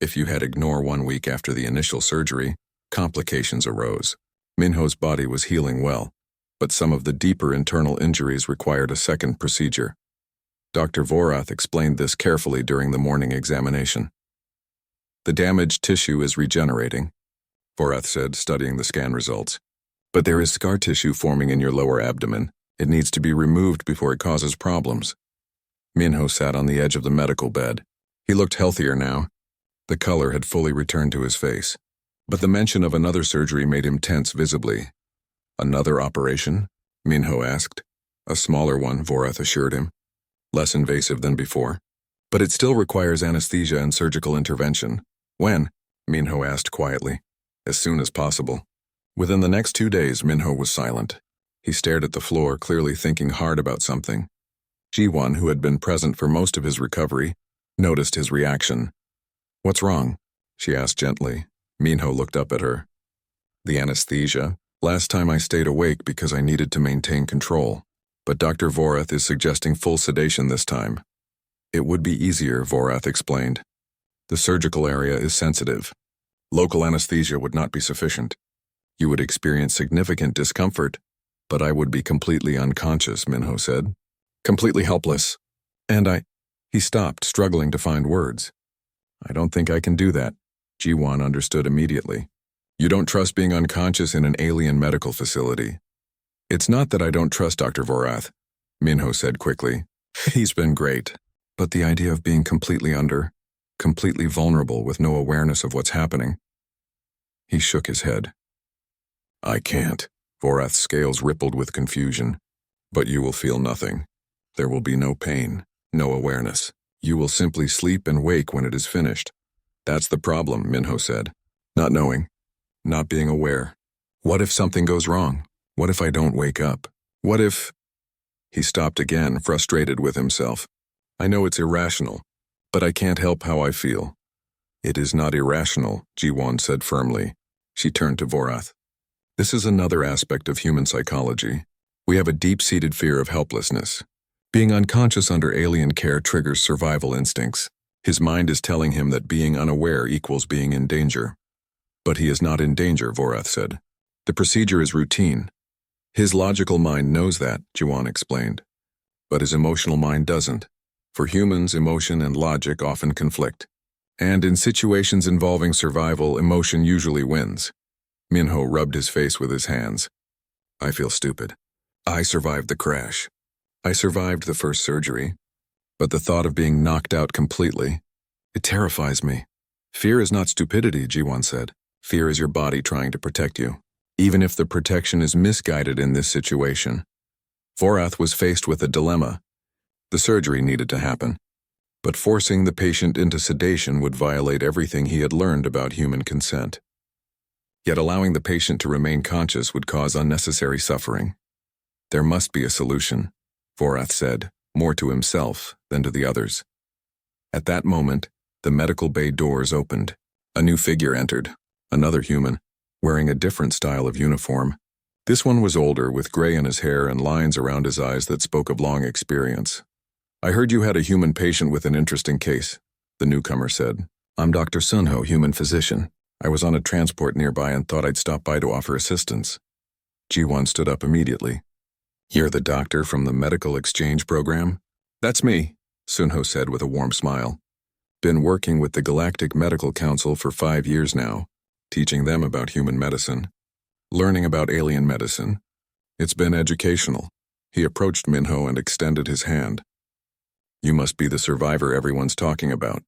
if you had ignored 1 week after the initial surgery, complications arose. Minho's body was healing well, but some of the deeper internal injuries required a second procedure. Dr. Vorath explained this carefully during the morning examination. The damaged tissue is regenerating, Vorath said, studying the scan results. But there is scar tissue forming in your lower abdomen. It needs to be removed before it causes problems. Minho sat on the edge of the medical bed. He looked healthier now. The color had fully returned to his face. But the mention of another surgery made him tense visibly. Another operation? Minho asked. A smaller one, Vorath assured him. Less invasive than before. But it still requires anesthesia and surgical intervention. When? Minho asked quietly. As soon as possible. Within the next 2 days, Minho was silent. He stared at the floor, clearly thinking hard about something. Jiwon, who had been present for most of his recovery, noticed his reaction. What's wrong? She asked gently. Minho looked up at her. The anesthesia. Last time I stayed awake because I needed to maintain control. But Dr. Vorath is suggesting full sedation this time. It would be easier, Vorath explained. The surgical area is sensitive. Local anesthesia would not be sufficient. You would experience significant discomfort, but I would be completely unconscious, Minho said. Completely helpless. And He stopped, struggling to find words. I don't think I can do that. Jiwon understood immediately. You don't trust being unconscious in an alien medical facility. It's not that I don't trust Dr. Vorath, Minho said quickly. He's been great. But the idea of being completely vulnerable with no awareness of what's happening. He shook his head. I can't. Vorath's scales rippled with confusion. But you will feel nothing. There will be no pain, no awareness. You will simply sleep and wake when it is finished. That's the problem, Minho said. Not knowing. Not being aware. What if something goes wrong? What if I don't wake up? What if... He stopped again, frustrated with himself. I know it's irrational, but I can't help how I feel. It is not irrational, Ji-won said firmly. She turned to Vorath. This is another aspect of human psychology. We have a deep-seated fear of helplessness. Being unconscious under alien care triggers survival instincts. His mind is telling him that being unaware equals being in danger. But he is not in danger, Vorath said. The procedure is routine. His logical mind knows that, Ji-won explained. But his emotional mind doesn't. For humans, emotion and logic often conflict. And in situations involving survival, emotion usually wins. Minho rubbed his face with his hands. I feel stupid. I survived the crash. I survived the first surgery. But the thought of being knocked out completely, it terrifies me. Fear is not stupidity, Ji-won said. Fear is your body trying to protect you, even if the protection is misguided in this situation. Vorath was faced with a dilemma. The surgery needed to happen, but forcing the patient into sedation would violate everything he had learned about human consent. Yet allowing the patient to remain conscious would cause unnecessary suffering. There must be a solution, Vorath said, more to himself than to the others. At that moment, the medical bay doors opened. A new figure entered, another human, wearing a different style of uniform. This one was older, with gray in his hair and lines around his eyes that spoke of long experience. I heard you had a human patient with an interesting case, the newcomer said. I'm Dr. Sunho, human physician. I was on a transport nearby and thought I'd stop by to offer assistance. Ji-won stood up immediately. You're the doctor from the medical exchange program? That's me, Sunho said with a warm smile. Been working with the Galactic Medical Council for 5 years now, teaching them about human medicine, learning about alien medicine. It's been educational. He approached Minho and extended his hand. You must be the survivor everyone's talking about.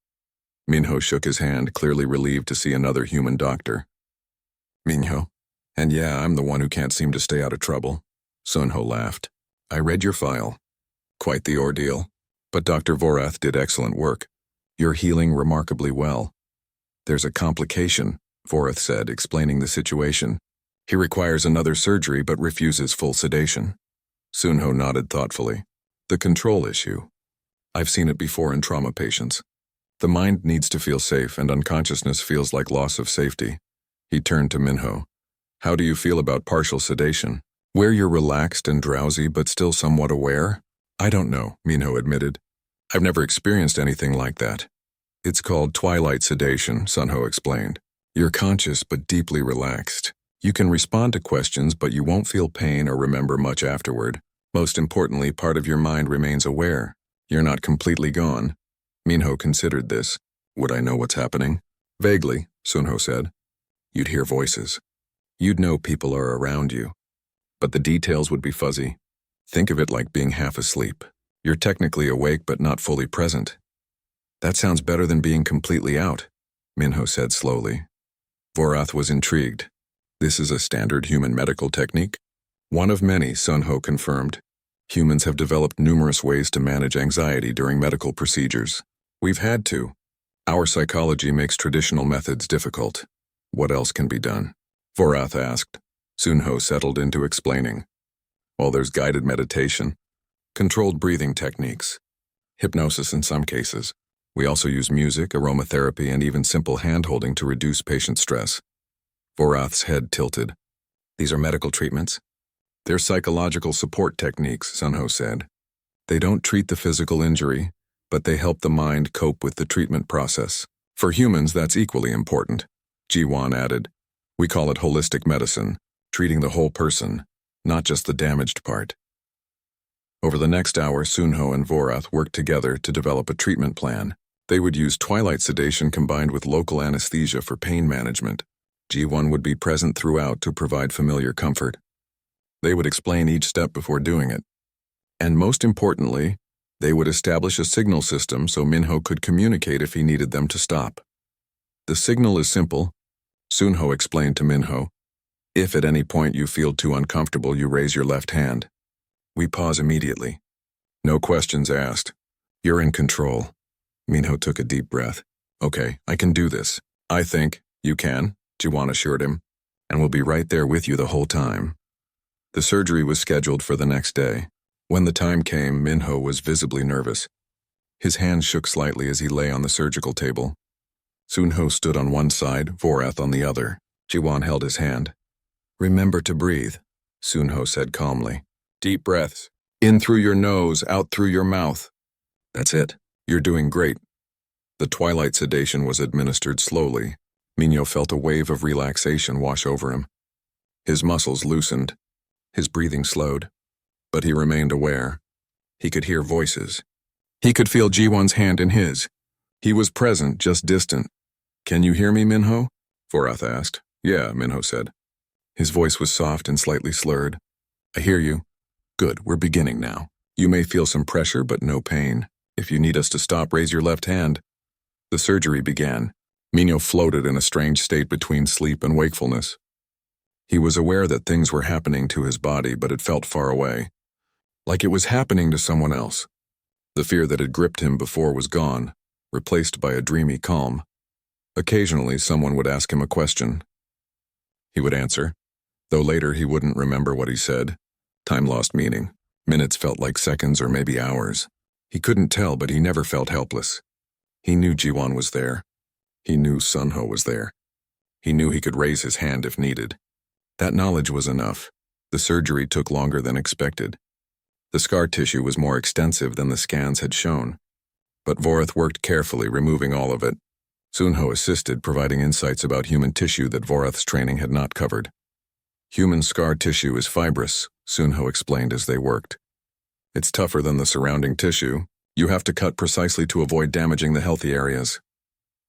Minho shook his hand, clearly relieved to see another human doctor. Minho? And yeah, I'm the one who can't seem to stay out of trouble. Sunho laughed. I read your file. Quite the ordeal. But Dr. Vorath did excellent work. You're healing remarkably well. There's a complication, Vorath said, explaining the situation. He requires another surgery but refuses full sedation. Sunho nodded thoughtfully. The control issue. I've seen it before in trauma patients. The mind needs to feel safe, and unconsciousness feels like loss of safety. He turned to Minho. How do you feel about partial sedation? Where you're relaxed and drowsy but still somewhat aware? I don't know, Minho admitted. I've never experienced anything like that. It's called twilight sedation, Sunho explained. You're conscious but deeply relaxed. You can respond to questions, but you won't feel pain or remember much afterward. Most importantly, part of your mind remains aware. You're not completely gone. Minho considered this. Would I know what's happening? Vaguely, Sunho said. You'd hear voices. You'd know people are around you. But the details would be fuzzy. Think of it like being half asleep. You're technically awake but not fully present. That sounds better than being completely out, Minho said slowly. Vorath was intrigued. This is a standard human medical technique? One of many, Sunho confirmed. Humans have developed numerous ways to manage anxiety during medical procedures. We've had to. Our psychology makes traditional methods difficult. What else can be done? Vorath asked. Sunho settled into explaining. Well, there's guided meditation, controlled breathing techniques, hypnosis in some cases. We also use music, aromatherapy, and even simple hand-holding to reduce patient stress. Vorath's head tilted. These are medical treatments? They're psychological support techniques, Sunho said. They don't treat the physical injury, but they help the mind cope with the treatment process. For humans, that's equally important, Ji-won added. We call it holistic medicine, treating the whole person, not just the damaged part. Over the next hour, Sunho and Vorath worked together to develop a treatment plan. They would use twilight sedation combined with local anesthesia for pain management. Ji-won would be present throughout to provide familiar comfort. They would explain each step before doing it. And most importantly, they would establish a signal system so Minho could communicate if he needed them to stop. The signal is simple, Sunho explained to Minho. If at any point you feel too uncomfortable, you raise your left hand. We pause immediately. No questions asked. You're in control. Minho took a deep breath. Okay, I can do this. I think you can, Jiwan assured him, and we'll be right there with you the whole time. The surgery was scheduled for the next day. When the time came, Minho was visibly nervous. His hands shook slightly as he lay on the surgical table. Sunho stood on one side, Vorath on the other. Jiwan held his hand. Remember to breathe, Sunho said calmly. Deep breaths. In through your nose, out through your mouth. That's it. You're doing great. The twilight sedation was administered slowly. Minho felt a wave of relaxation wash over him. His muscles loosened. His breathing slowed. But he remained aware. He could hear voices. He could feel Jiwan's hand in his. He was present, just distant. Can you hear me, Minho? Vorath asked. Yeah, Minho said. His voice was soft and slightly slurred. I hear you. Good, we're beginning now. You may feel some pressure, but no pain. If you need us to stop, raise your left hand. The surgery began. Minho floated in a strange state between sleep and wakefulness. He was aware that things were happening to his body, but it felt far away. Like it was happening to someone else. The fear that had gripped him before was gone, replaced by a dreamy calm. Occasionally, someone would ask him a question. He would answer, though later he wouldn't remember what he said. Time lost meaning. Minutes felt like seconds or maybe hours. He couldn't tell, but he never felt helpless. He knew Jiwan was there. He knew Sunho was there. He knew he could raise his hand if needed. That knowledge was enough. The surgery took longer than expected. The scar tissue was more extensive than the scans had shown. But Vorath worked carefully, removing all of it. Sunho assisted, providing insights about human tissue that Vorath's training had not covered. Human scar tissue is fibrous, Sunho explained as they worked. It's tougher than the surrounding tissue. You have to cut precisely to avoid damaging the healthy areas.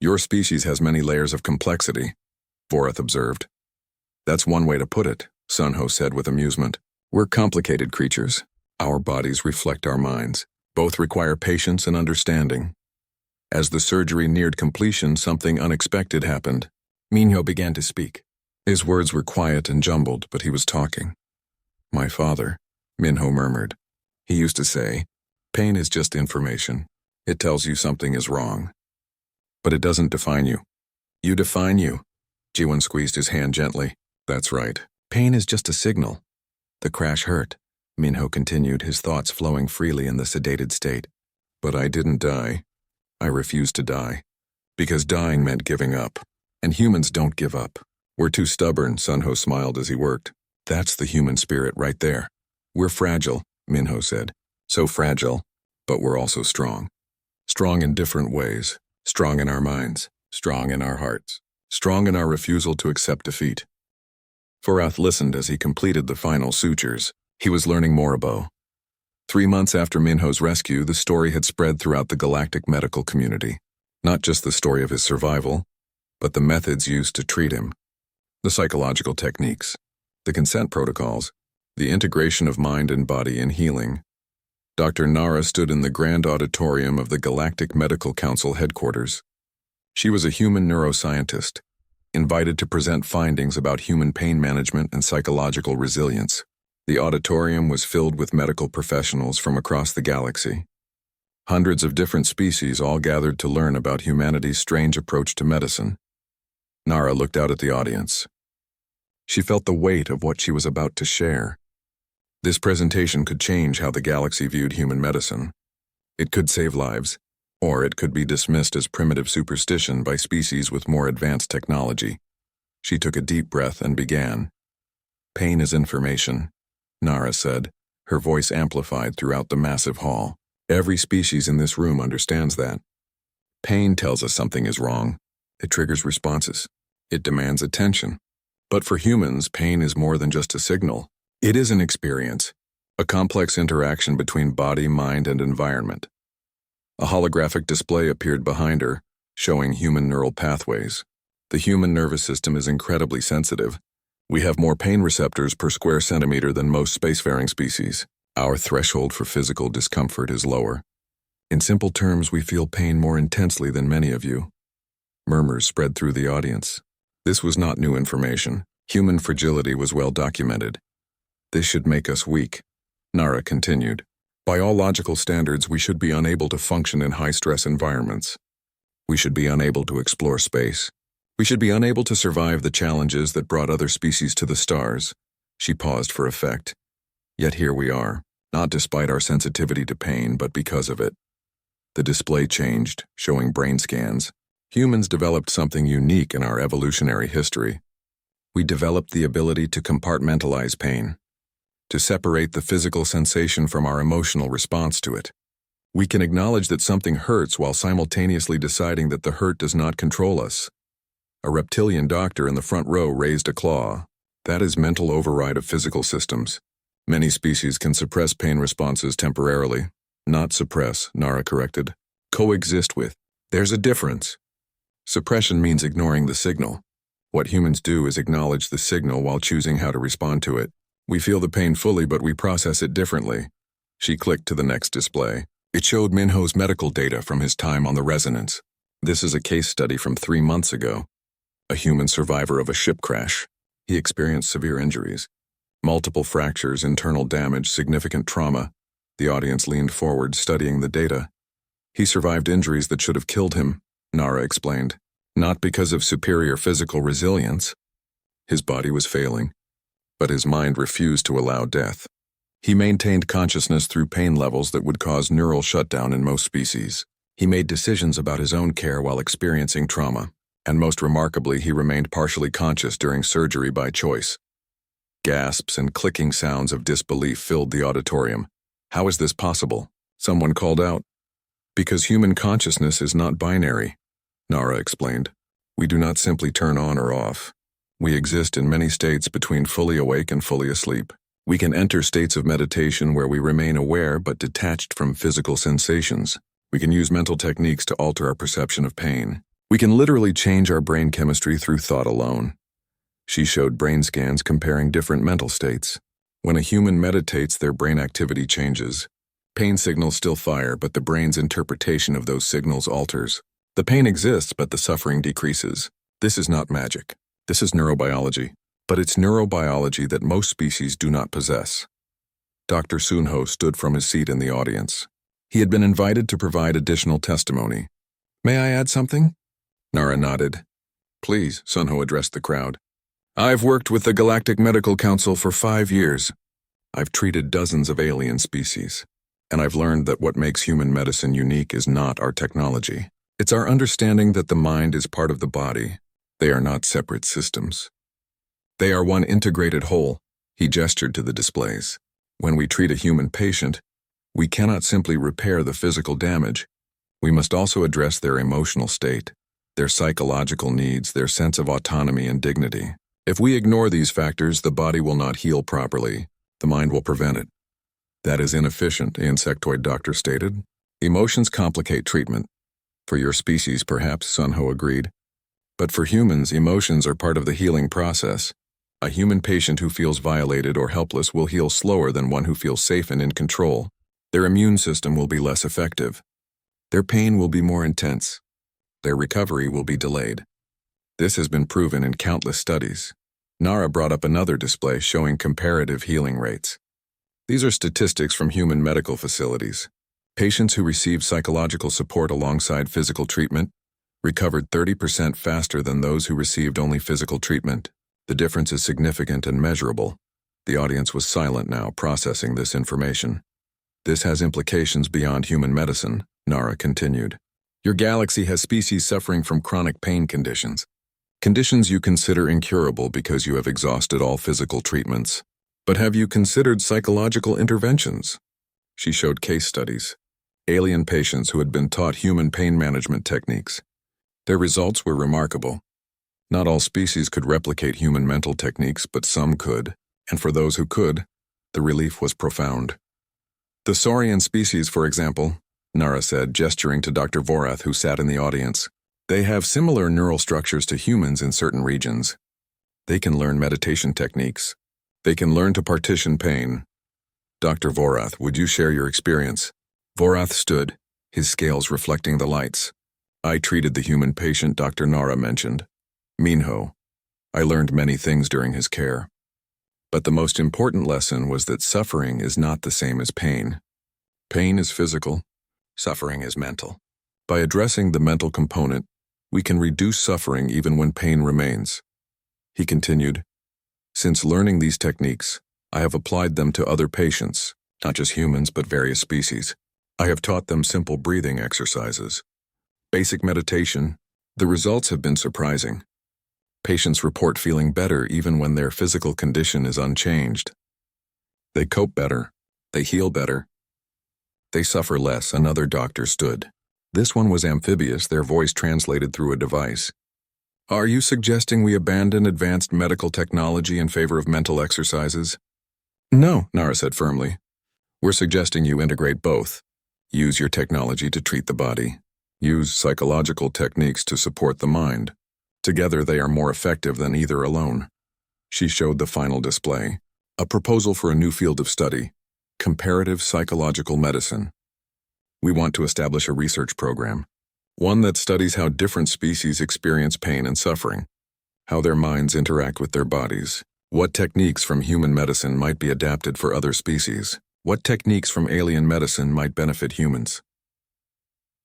Your species has many layers of complexity, Vorath observed. That's one way to put it, Sunho said with amusement. We're complicated creatures. Our bodies reflect our minds. Both require patience and understanding. As the surgery neared completion, something unexpected happened. Minho began to speak. His words were quiet and jumbled, but he was talking. My father, Minho murmured. He used to say, pain is just information. It tells you something is wrong. But it doesn't define you. You define you. Jiwan squeezed his hand gently. That's right. Pain is just a signal. The crash hurt, Minho continued, his thoughts flowing freely in the sedated state. But I didn't die. I refused to die. Because dying meant giving up. And humans don't give up. We're too stubborn, Sunho smiled as he worked. That's the human spirit right there. We're fragile, Minho said. So fragile, but we're also strong. Strong in different ways. Strong in our minds. Strong in our hearts. Strong in our refusal to accept defeat. Vorath listened as he completed the final sutures. He was learning more about. 3 months after Minho's rescue, the story had spread throughout the galactic medical community. Not just the story of his survival, but the methods used to treat him. The psychological techniques, the consent protocols, the integration of mind and body in healing. Dr. Nara stood in the grand auditorium of the Galactic Medical Council headquarters. She was a human neuroscientist, invited to present findings about human pain management and psychological resilience. The auditorium was filled with medical professionals from across the galaxy. Hundreds of different species all gathered to learn about humanity's strange approach to medicine. Nara looked out at the audience. She felt the weight of what she was about to share. This presentation could change how the galaxy viewed human medicine. It could save lives, or it could be dismissed as primitive superstition by species with more advanced technology. She took a deep breath and began. Pain is information, Nara said, her voice amplified throughout the massive hall. Every species in this room understands that. Pain tells us something is wrong. It triggers responses. It demands attention. But for humans, pain is more than just a signal. It is an experience, a complex interaction between body, mind, and environment. A holographic display appeared behind her, showing human neural pathways. The human nervous system is incredibly sensitive. We have more pain receptors per square centimeter than most spacefaring species. Our threshold for physical discomfort is lower. In simple terms, we feel pain more intensely than many of you. Murmurs spread through the audience. This was not new information. Human fragility was well documented. This should make us weak, Nara continued. By all logical standards, we should be unable to function in high-stress environments. We should be unable to explore space. We should be unable to survive the challenges that brought other species to the stars. She paused for effect. Yet here we are, not despite our sensitivity to pain, but because of it. The display changed, showing brain scans. Humans developed something unique in our evolutionary history. We developed the ability to compartmentalize pain, to separate the physical sensation from our emotional response to it. We can acknowledge that something hurts while simultaneously deciding that the hurt does not control us. A reptilian doctor in the front row raised a claw. That is mental override of physical systems. Many species can suppress pain responses temporarily. Not suppress, Nara corrected. Coexist with. There's a difference. Suppression means ignoring the signal. What humans do is acknowledge the signal while choosing how to respond to it. We feel the pain fully, but we process it differently. She clicked to the next display. It showed Minho's medical data from his time on the Resonance. This is a case study from 3 months ago. A human survivor of a ship crash. He experienced severe injuries. Multiple fractures, internal damage, significant trauma. The audience leaned forward, studying the data. He survived injuries that should have killed him, Nara explained. Not because of superior physical resilience. His body was failing, but his mind refused to allow death. He maintained consciousness through pain levels that would cause neural shutdown in most species. He made decisions about his own care while experiencing trauma, and most remarkably, he remained partially conscious during surgery by choice. Gasps and clicking sounds of disbelief filled the auditorium. How is this possible? Someone called out. Because human consciousness is not binary, Nara explained. We do not simply turn on or off. We exist in many states between fully awake and fully asleep. We can enter states of meditation where we remain aware but detached from physical sensations. We can use mental techniques to alter our perception of pain. We can literally change our brain chemistry through thought alone. She showed brain scans comparing different mental states. When a human meditates, their brain activity changes. Pain signals still fire, but the brain's interpretation of those signals alters. The pain exists, but the suffering decreases. This is not magic. This is neurobiology. But it's neurobiology that most species do not possess. Dr. Sunho stood from his seat in the audience. He had been invited to provide additional testimony. May I add something? Nara nodded. Please, Sunho addressed the crowd. I've worked with the Galactic Medical Council for 5 years. I've treated dozens of alien species, and I've learned that what makes human medicine unique is not our technology. It's our understanding that the mind is part of the body. They are not separate systems. They are one integrated whole. He gestured to the displays. When we treat a human patient, we cannot simply repair the physical damage. We must also address their emotional state, their psychological needs, their sense of autonomy and dignity. If we ignore these factors, the body will not heal properly. The mind will prevent it. That is inefficient, the insectoid doctor stated. Emotions complicate treatment. For your species, perhaps, Sunho agreed. But for humans, emotions are part of the healing process. A human patient who feels violated or helpless will heal slower than one who feels safe and in control. Their immune system will be less effective. Their pain will be more intense. Their recovery will be delayed. This has been proven in countless studies. Nara brought up another display showing comparative healing rates. These are statistics from human medical facilities. Patients who received psychological support alongside physical treatment recovered 30% faster than those who received only physical treatment. The difference is significant and measurable. The audience was silent now, processing this information. This has implications beyond human medicine, Nara continued. Your galaxy has species suffering from chronic pain conditions. Conditions you consider incurable because you have exhausted all physical treatments. But have you considered psychological interventions? She showed case studies. Alien patients who had been taught human pain management techniques. Their results were remarkable. Not all species could replicate human mental techniques, but some could, and for those who could, the relief was profound. The saurian species, for example, Nara said, gesturing to Dr. Vorath, who sat in the audience. They have similar neural structures to humans in certain regions. They can learn meditation techniques. They can learn to partition pain. Dr. Vorath, would you share your experience? Vorath stood, his scales reflecting the lights. I treated the human patient Dr. Nara mentioned. Minho. I learned many things during his care. But the most important lesson was that suffering is not the same as pain. Pain is physical. Suffering is mental. By addressing the mental component, we can reduce suffering even when pain remains. He continued, "Since learning these techniques, I have applied them to other patients, not just humans but various species. I have taught them simple breathing exercises, basic meditation. The results have been surprising. Patients report feeling better even when their physical condition is unchanged. They cope better, they heal better, they suffer less." Another doctor stood. This one was amphibious, their voice translated through a device. "Are you suggesting we abandon advanced medical technology in favor of mental exercises?" "No," Nara said firmly. "We're suggesting you integrate both. Use your technology to treat the body. Use psychological techniques to support the mind. Together they are more effective than either alone." She showed the final display. A proposal for a new field of study, comparative psychological medicine. "We want to establish a research program, one that studies how different species experience pain and suffering, how their minds interact with their bodies, what techniques from human medicine might be adapted for other species, what techniques from alien medicine might benefit humans.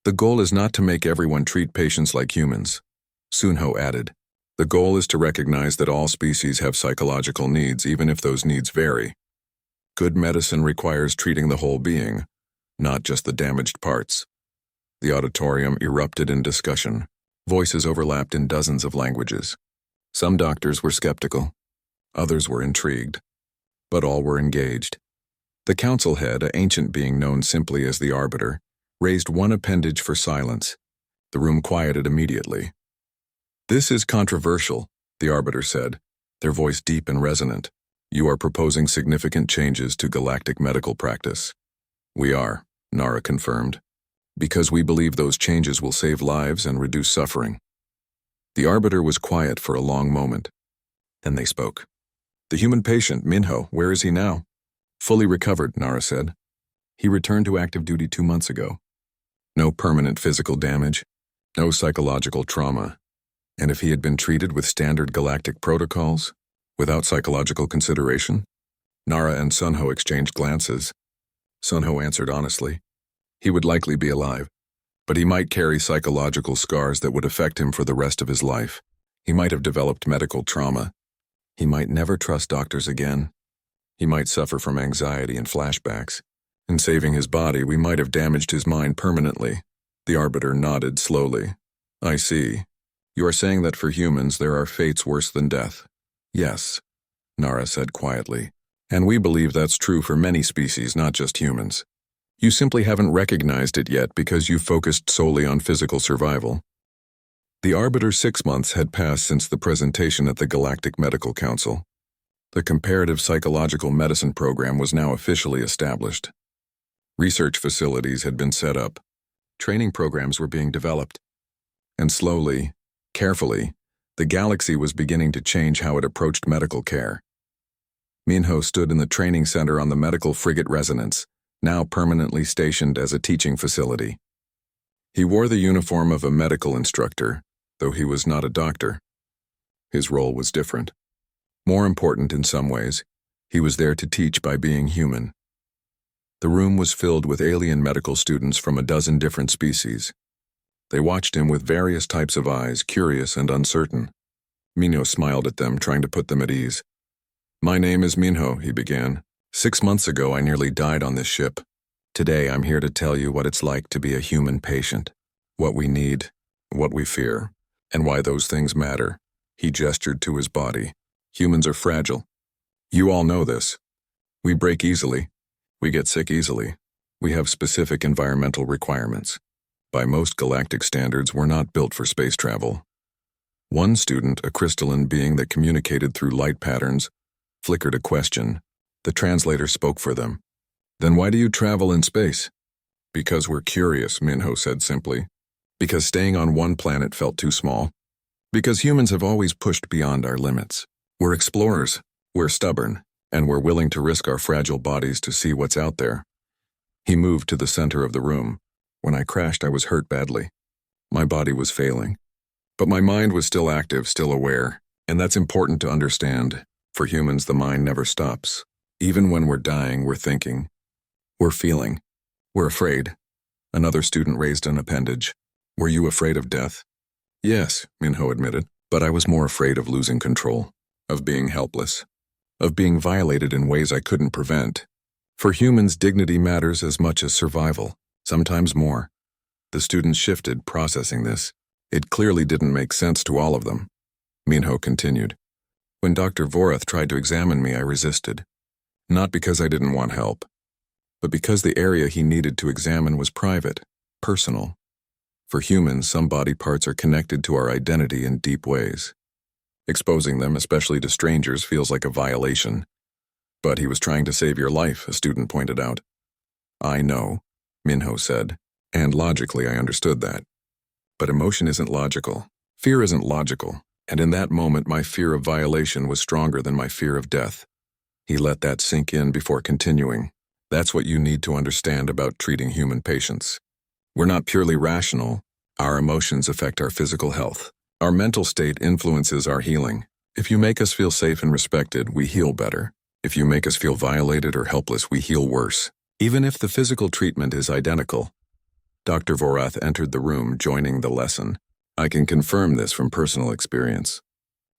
The goal is not to make everyone treat patients like humans," Sunho added. "The goal is to recognize that all species have psychological needs, even if those needs vary. Good medicine requires treating the whole being, not just the damaged parts." The auditorium erupted in discussion. Voices overlapped in dozens of languages. Some doctors were skeptical. Others were intrigued. But all were engaged. The council head, an ancient being known simply as the Arbiter, raised one appendage for silence. The room quieted immediately. "This is controversial," the Arbiter said, their voice deep and resonant. "You are proposing significant changes to galactic medical practice." "We are," Nara confirmed, "because we believe those changes will save lives and reduce suffering." The Arbiter was quiet for a long moment. Then they spoke. "The human patient, Minho, where is he now?" "Fully recovered," Nara said. "He returned to active duty 2 months ago. No permanent physical damage, no psychological trauma. And if he had been treated with standard galactic protocols, without psychological consideration?" Nara and Sunho exchanged glances. Sunho answered honestly. "He would likely be alive, but he might carry psychological scars that would affect him for the rest of his life. He might have developed medical trauma. He might never trust doctors again. He might suffer from anxiety and flashbacks. In saving his body, we might have damaged his mind permanently." The Arbiter nodded slowly. "I see. You are saying that for humans there are fates worse than death." "Yes," Nara said quietly. "And we believe that's true for many species, not just humans. You simply haven't recognized it yet because you focused solely on physical survival." The Arbiter's 6 months had passed since the presentation at the Galactic Medical Council. The comparative psychological medicine program was now officially established. Research facilities had been set up. Training programs were being developed. And slowly, carefully, the galaxy was beginning to change how it approached medical care. Minho stood in the training center on the medical frigate Resonance, now permanently stationed as a teaching facility. He wore the uniform of a medical instructor, though he was not a doctor. His role was different. More important in some ways, he was there to teach by being human. The room was filled with alien medical students from a dozen different species. They watched him with various types of eyes, curious and uncertain. Minho smiled at them, trying to put them at ease. "My name is Minho," he began. "6 months ago I nearly died on this ship. Today I'm here to tell you what it's like to be a human patient, what we need, what we fear, and why those things matter." He gestured to his body. "Humans are fragile. You all know this. We break easily. We get sick easily. We have specific environmental requirements. By most galactic standards, we're not built for space travel." One student, a crystalline being that communicated through light patterns, flickered a question. The translator spoke for them. "Then why do you travel in space?" "Because we're curious," Minho said simply. "Because staying on one planet felt too small. Because humans have always pushed beyond our limits. We're explorers, we're stubborn, and we're willing to risk our fragile bodies to see what's out there." He moved to the center of the room. "When I crashed, I was hurt badly. My body was failing. But my mind was still active, still aware. And that's important to understand. For humans, the mind never stops. Even when we're dying, we're thinking. We're feeling. We're afraid." Another student raised an appendage. Were you afraid of death? Yes, Minho admitted, but I was more afraid of losing control, of being helpless, of being violated in ways I couldn't prevent. For humans, dignity matters as much as survival, sometimes more. The students shifted, processing this. It clearly didn't make sense to all of them. Minho continued. When Dr. Vorath tried to examine me, I resisted. Not because I didn't want help, but because the area he needed to examine was private, personal. For humans, some body parts are connected to our identity in deep ways. Exposing them, especially to strangers, feels like a violation. But he was trying to save your life, a student pointed out. I know, Minho said, and logically I understood that. But emotion isn't logical. Fear isn't logical, and in that moment my fear of violation was stronger than my fear of death. He let that sink in before continuing. That's what you need to understand about treating human patients. We're not purely rational. Our emotions affect our physical health. Our mental state influences our healing. If you make us feel safe and respected, we heal better. If you make us feel violated or helpless, we heal worse. Even if the physical treatment is identical. Dr. Vorath entered the room, joining the lesson. I can confirm this from personal experience.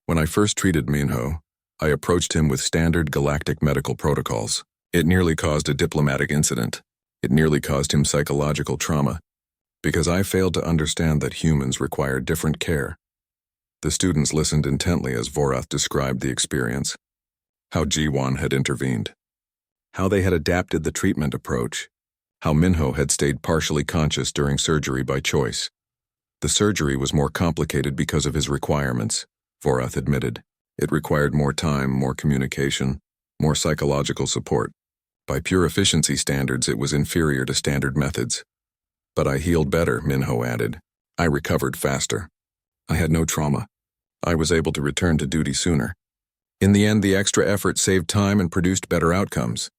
When I first treated Minho, I approached him with standard galactic medical protocols. It nearly caused a diplomatic incident. It nearly caused him psychological trauma, because I failed to understand that humans require different care. The students listened intently as Vorath described the experience, how G1 had intervened, how they had adapted the treatment approach, how Minho had stayed partially conscious during surgery by choice. The surgery was more complicated because of his requirements, Vorath admitted. It required more time, more communication, more psychological support. By pure efficiency standards, it was inferior to standard methods. But I healed better, Minho added. I recovered faster. I had no trauma. I was able to return to duty sooner. In the end, the extra effort saved time and produced better outcomes.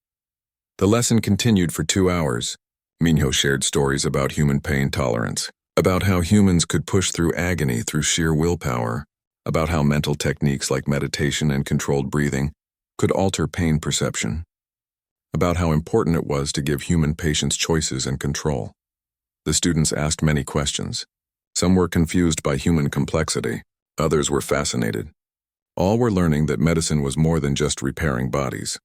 The lesson continued for 2 hours. Minho shared stories about human pain tolerance, about how humans could push through agony through sheer willpower, about how mental techniques like meditation and controlled breathing could alter pain perception, about how important it was to give human patients choices and control. The students asked many questions. Some were confused by human complexity, others were fascinated. All were learning that medicine was more than just repairing bodies.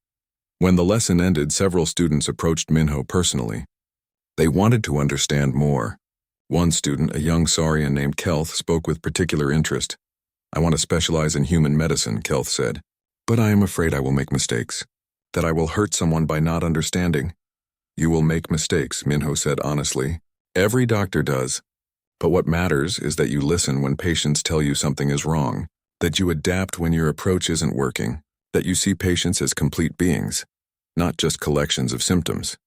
When the lesson ended, several students approached Minho personally. They wanted to understand more. One student, a young Saurian named Kelth, spoke with particular interest. I want to specialize in human medicine, Kelth said. But I am afraid I will make mistakes, that I will hurt someone by not understanding. You will make mistakes, Minho said honestly. Every doctor does. But what matters is that you listen when patients tell you something is wrong, that you adapt when your approach isn't working, that you see patients as complete beings, not just collections of symptoms.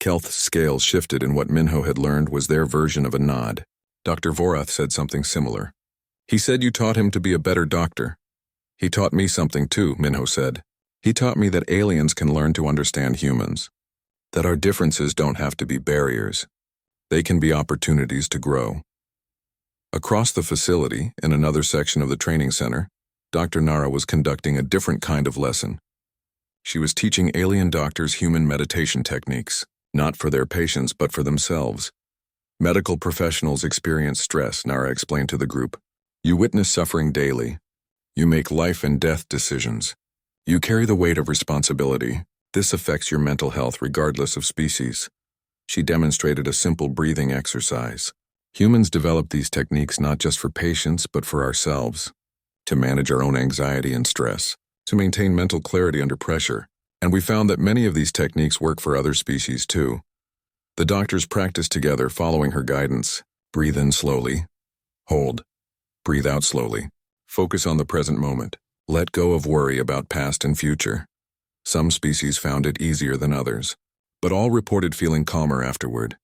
Kelth's scales shifted, and what Minho had learned was their version of a nod. Dr. Vorath said something similar. He said you taught him to be a better doctor. He taught me something too, Minho said. He taught me that aliens can learn to understand humans, that our differences don't have to be barriers. They can be opportunities to grow. Across the facility, in another section of the training center, Dr. Nara was conducting a different kind of lesson. She was teaching alien doctors human meditation techniques, not for their patients but for themselves. Medical professionals experience stress, Nara explained to the group. You witness suffering daily. You make life and death decisions. You carry the weight of responsibility. This affects your mental health regardless of species. She demonstrated a simple breathing exercise. Humans develop these techniques not just for patients but for ourselves, to manage our own anxiety and stress, to maintain mental clarity under pressure. And we found that many of these techniques work for other species too. The doctors practiced together, following her guidance. Breathe in slowly. Hold. Breathe out slowly. Focus on the present moment. Let go of worry about past and future. Some species found it easier than others, but all reported feeling calmer afterward.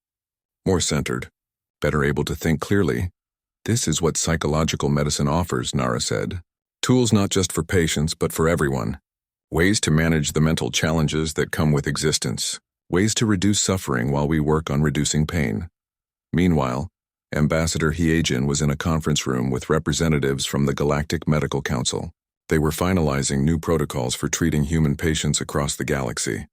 More centered. Better able to think clearly. This is what psychological medicine offers, Nara said. Tools not just for patients, but for everyone. Ways to manage the mental challenges that come with existence. Ways to reduce suffering while we work on reducing pain. Meanwhile, Ambassador Hyejin was in a conference room with representatives from the Galactic Medical Council. They were finalizing new protocols for treating human patients across the galaxy.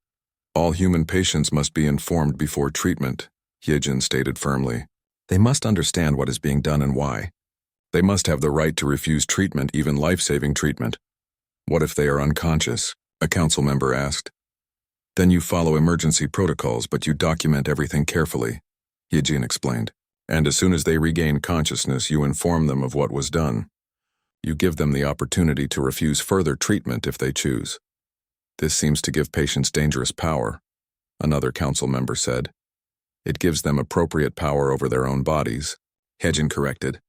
All human patients must be informed before treatment, Hyejin stated firmly. They must understand what is being done and why. They must have the right to refuse treatment, even life-saving treatment. What if they are unconscious? A council member asked. Then you follow emergency protocols, but you document everything carefully, Eugene explained. And as soon as they regain consciousness, you inform them of what was done. You give them the opportunity to refuse further treatment if they choose. This seems to give patients dangerous power, another council member said. It gives them appropriate power over their own bodies, Hedgen corrected.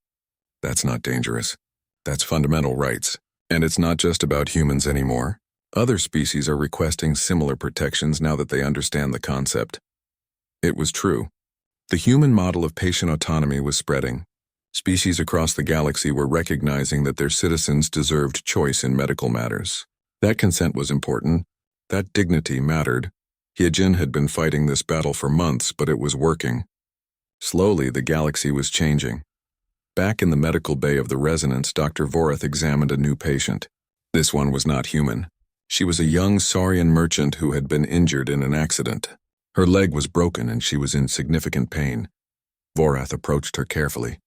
That's not dangerous. That's fundamental rights. And it's not just about humans anymore. Other species are requesting similar protections now that they understand the concept. It was true. The human model of patient autonomy was spreading. Species across the galaxy were recognizing that their citizens deserved choice in medical matters. That consent was important. That dignity mattered. Hyejin had been fighting this battle for months, but it was working. Slowly, the galaxy was changing. Back in the medical bay of the resonance, Dr. Vorath examined a new patient. This one was not human. She was a young Saurian merchant who had been injured in an accident. Her leg was broken and she was in significant pain. Vorath approached her carefully.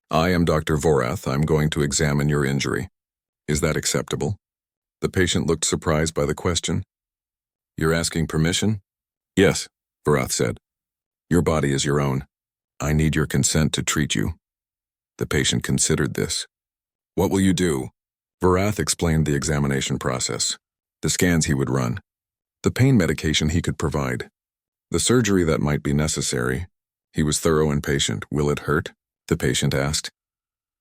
I am Dr. Vorath. I'm going to examine your injury. Is that acceptable? The patient looked surprised by the question. You're asking permission? Yes, Vorath said. Your body is your own. I need your consent to treat you. The patient considered this. What will you do? Vorath explained the examination process, the scans he would run, the pain medication he could provide, the surgery that might be necessary. He was thorough and patient. Will it hurt? The patient asked.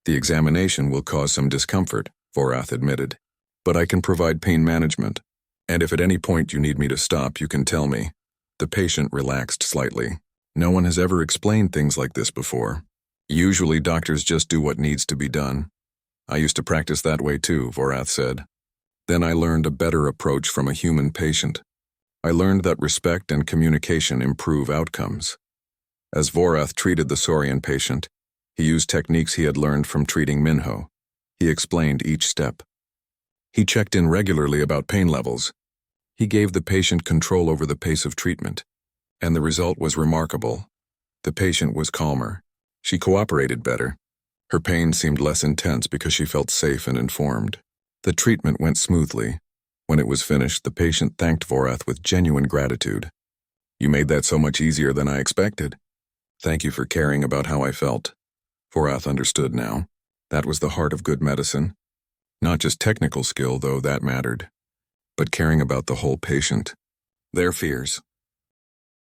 The examination will cause some discomfort, Vorath admitted, but I can provide pain management, and if at any point you need me to stop, you can tell me. The patient relaxed slightly. No one has ever explained things like this before. Usually doctors just do what needs to be done. I used to practice that way too, Vorath said. Then I learned a better approach from a human patient. I learned that respect and communication improve outcomes. As Vorath treated the Saurian patient, he used techniques he had learned from treating Minho. He explained each step. He checked in regularly about pain levels. He gave the patient control over the pace of treatment, and the result was remarkable. The patient was calmer. She cooperated better. Her pain seemed less intense because she felt safe and informed. The treatment went smoothly. When it was finished, the patient thanked Vorath with genuine gratitude. You made that so much easier than I expected. Thank you for caring about how I felt. Vorath understood now. That was the heart of good medicine. Not just technical skill, though that mattered, but caring about the whole patient, their fears,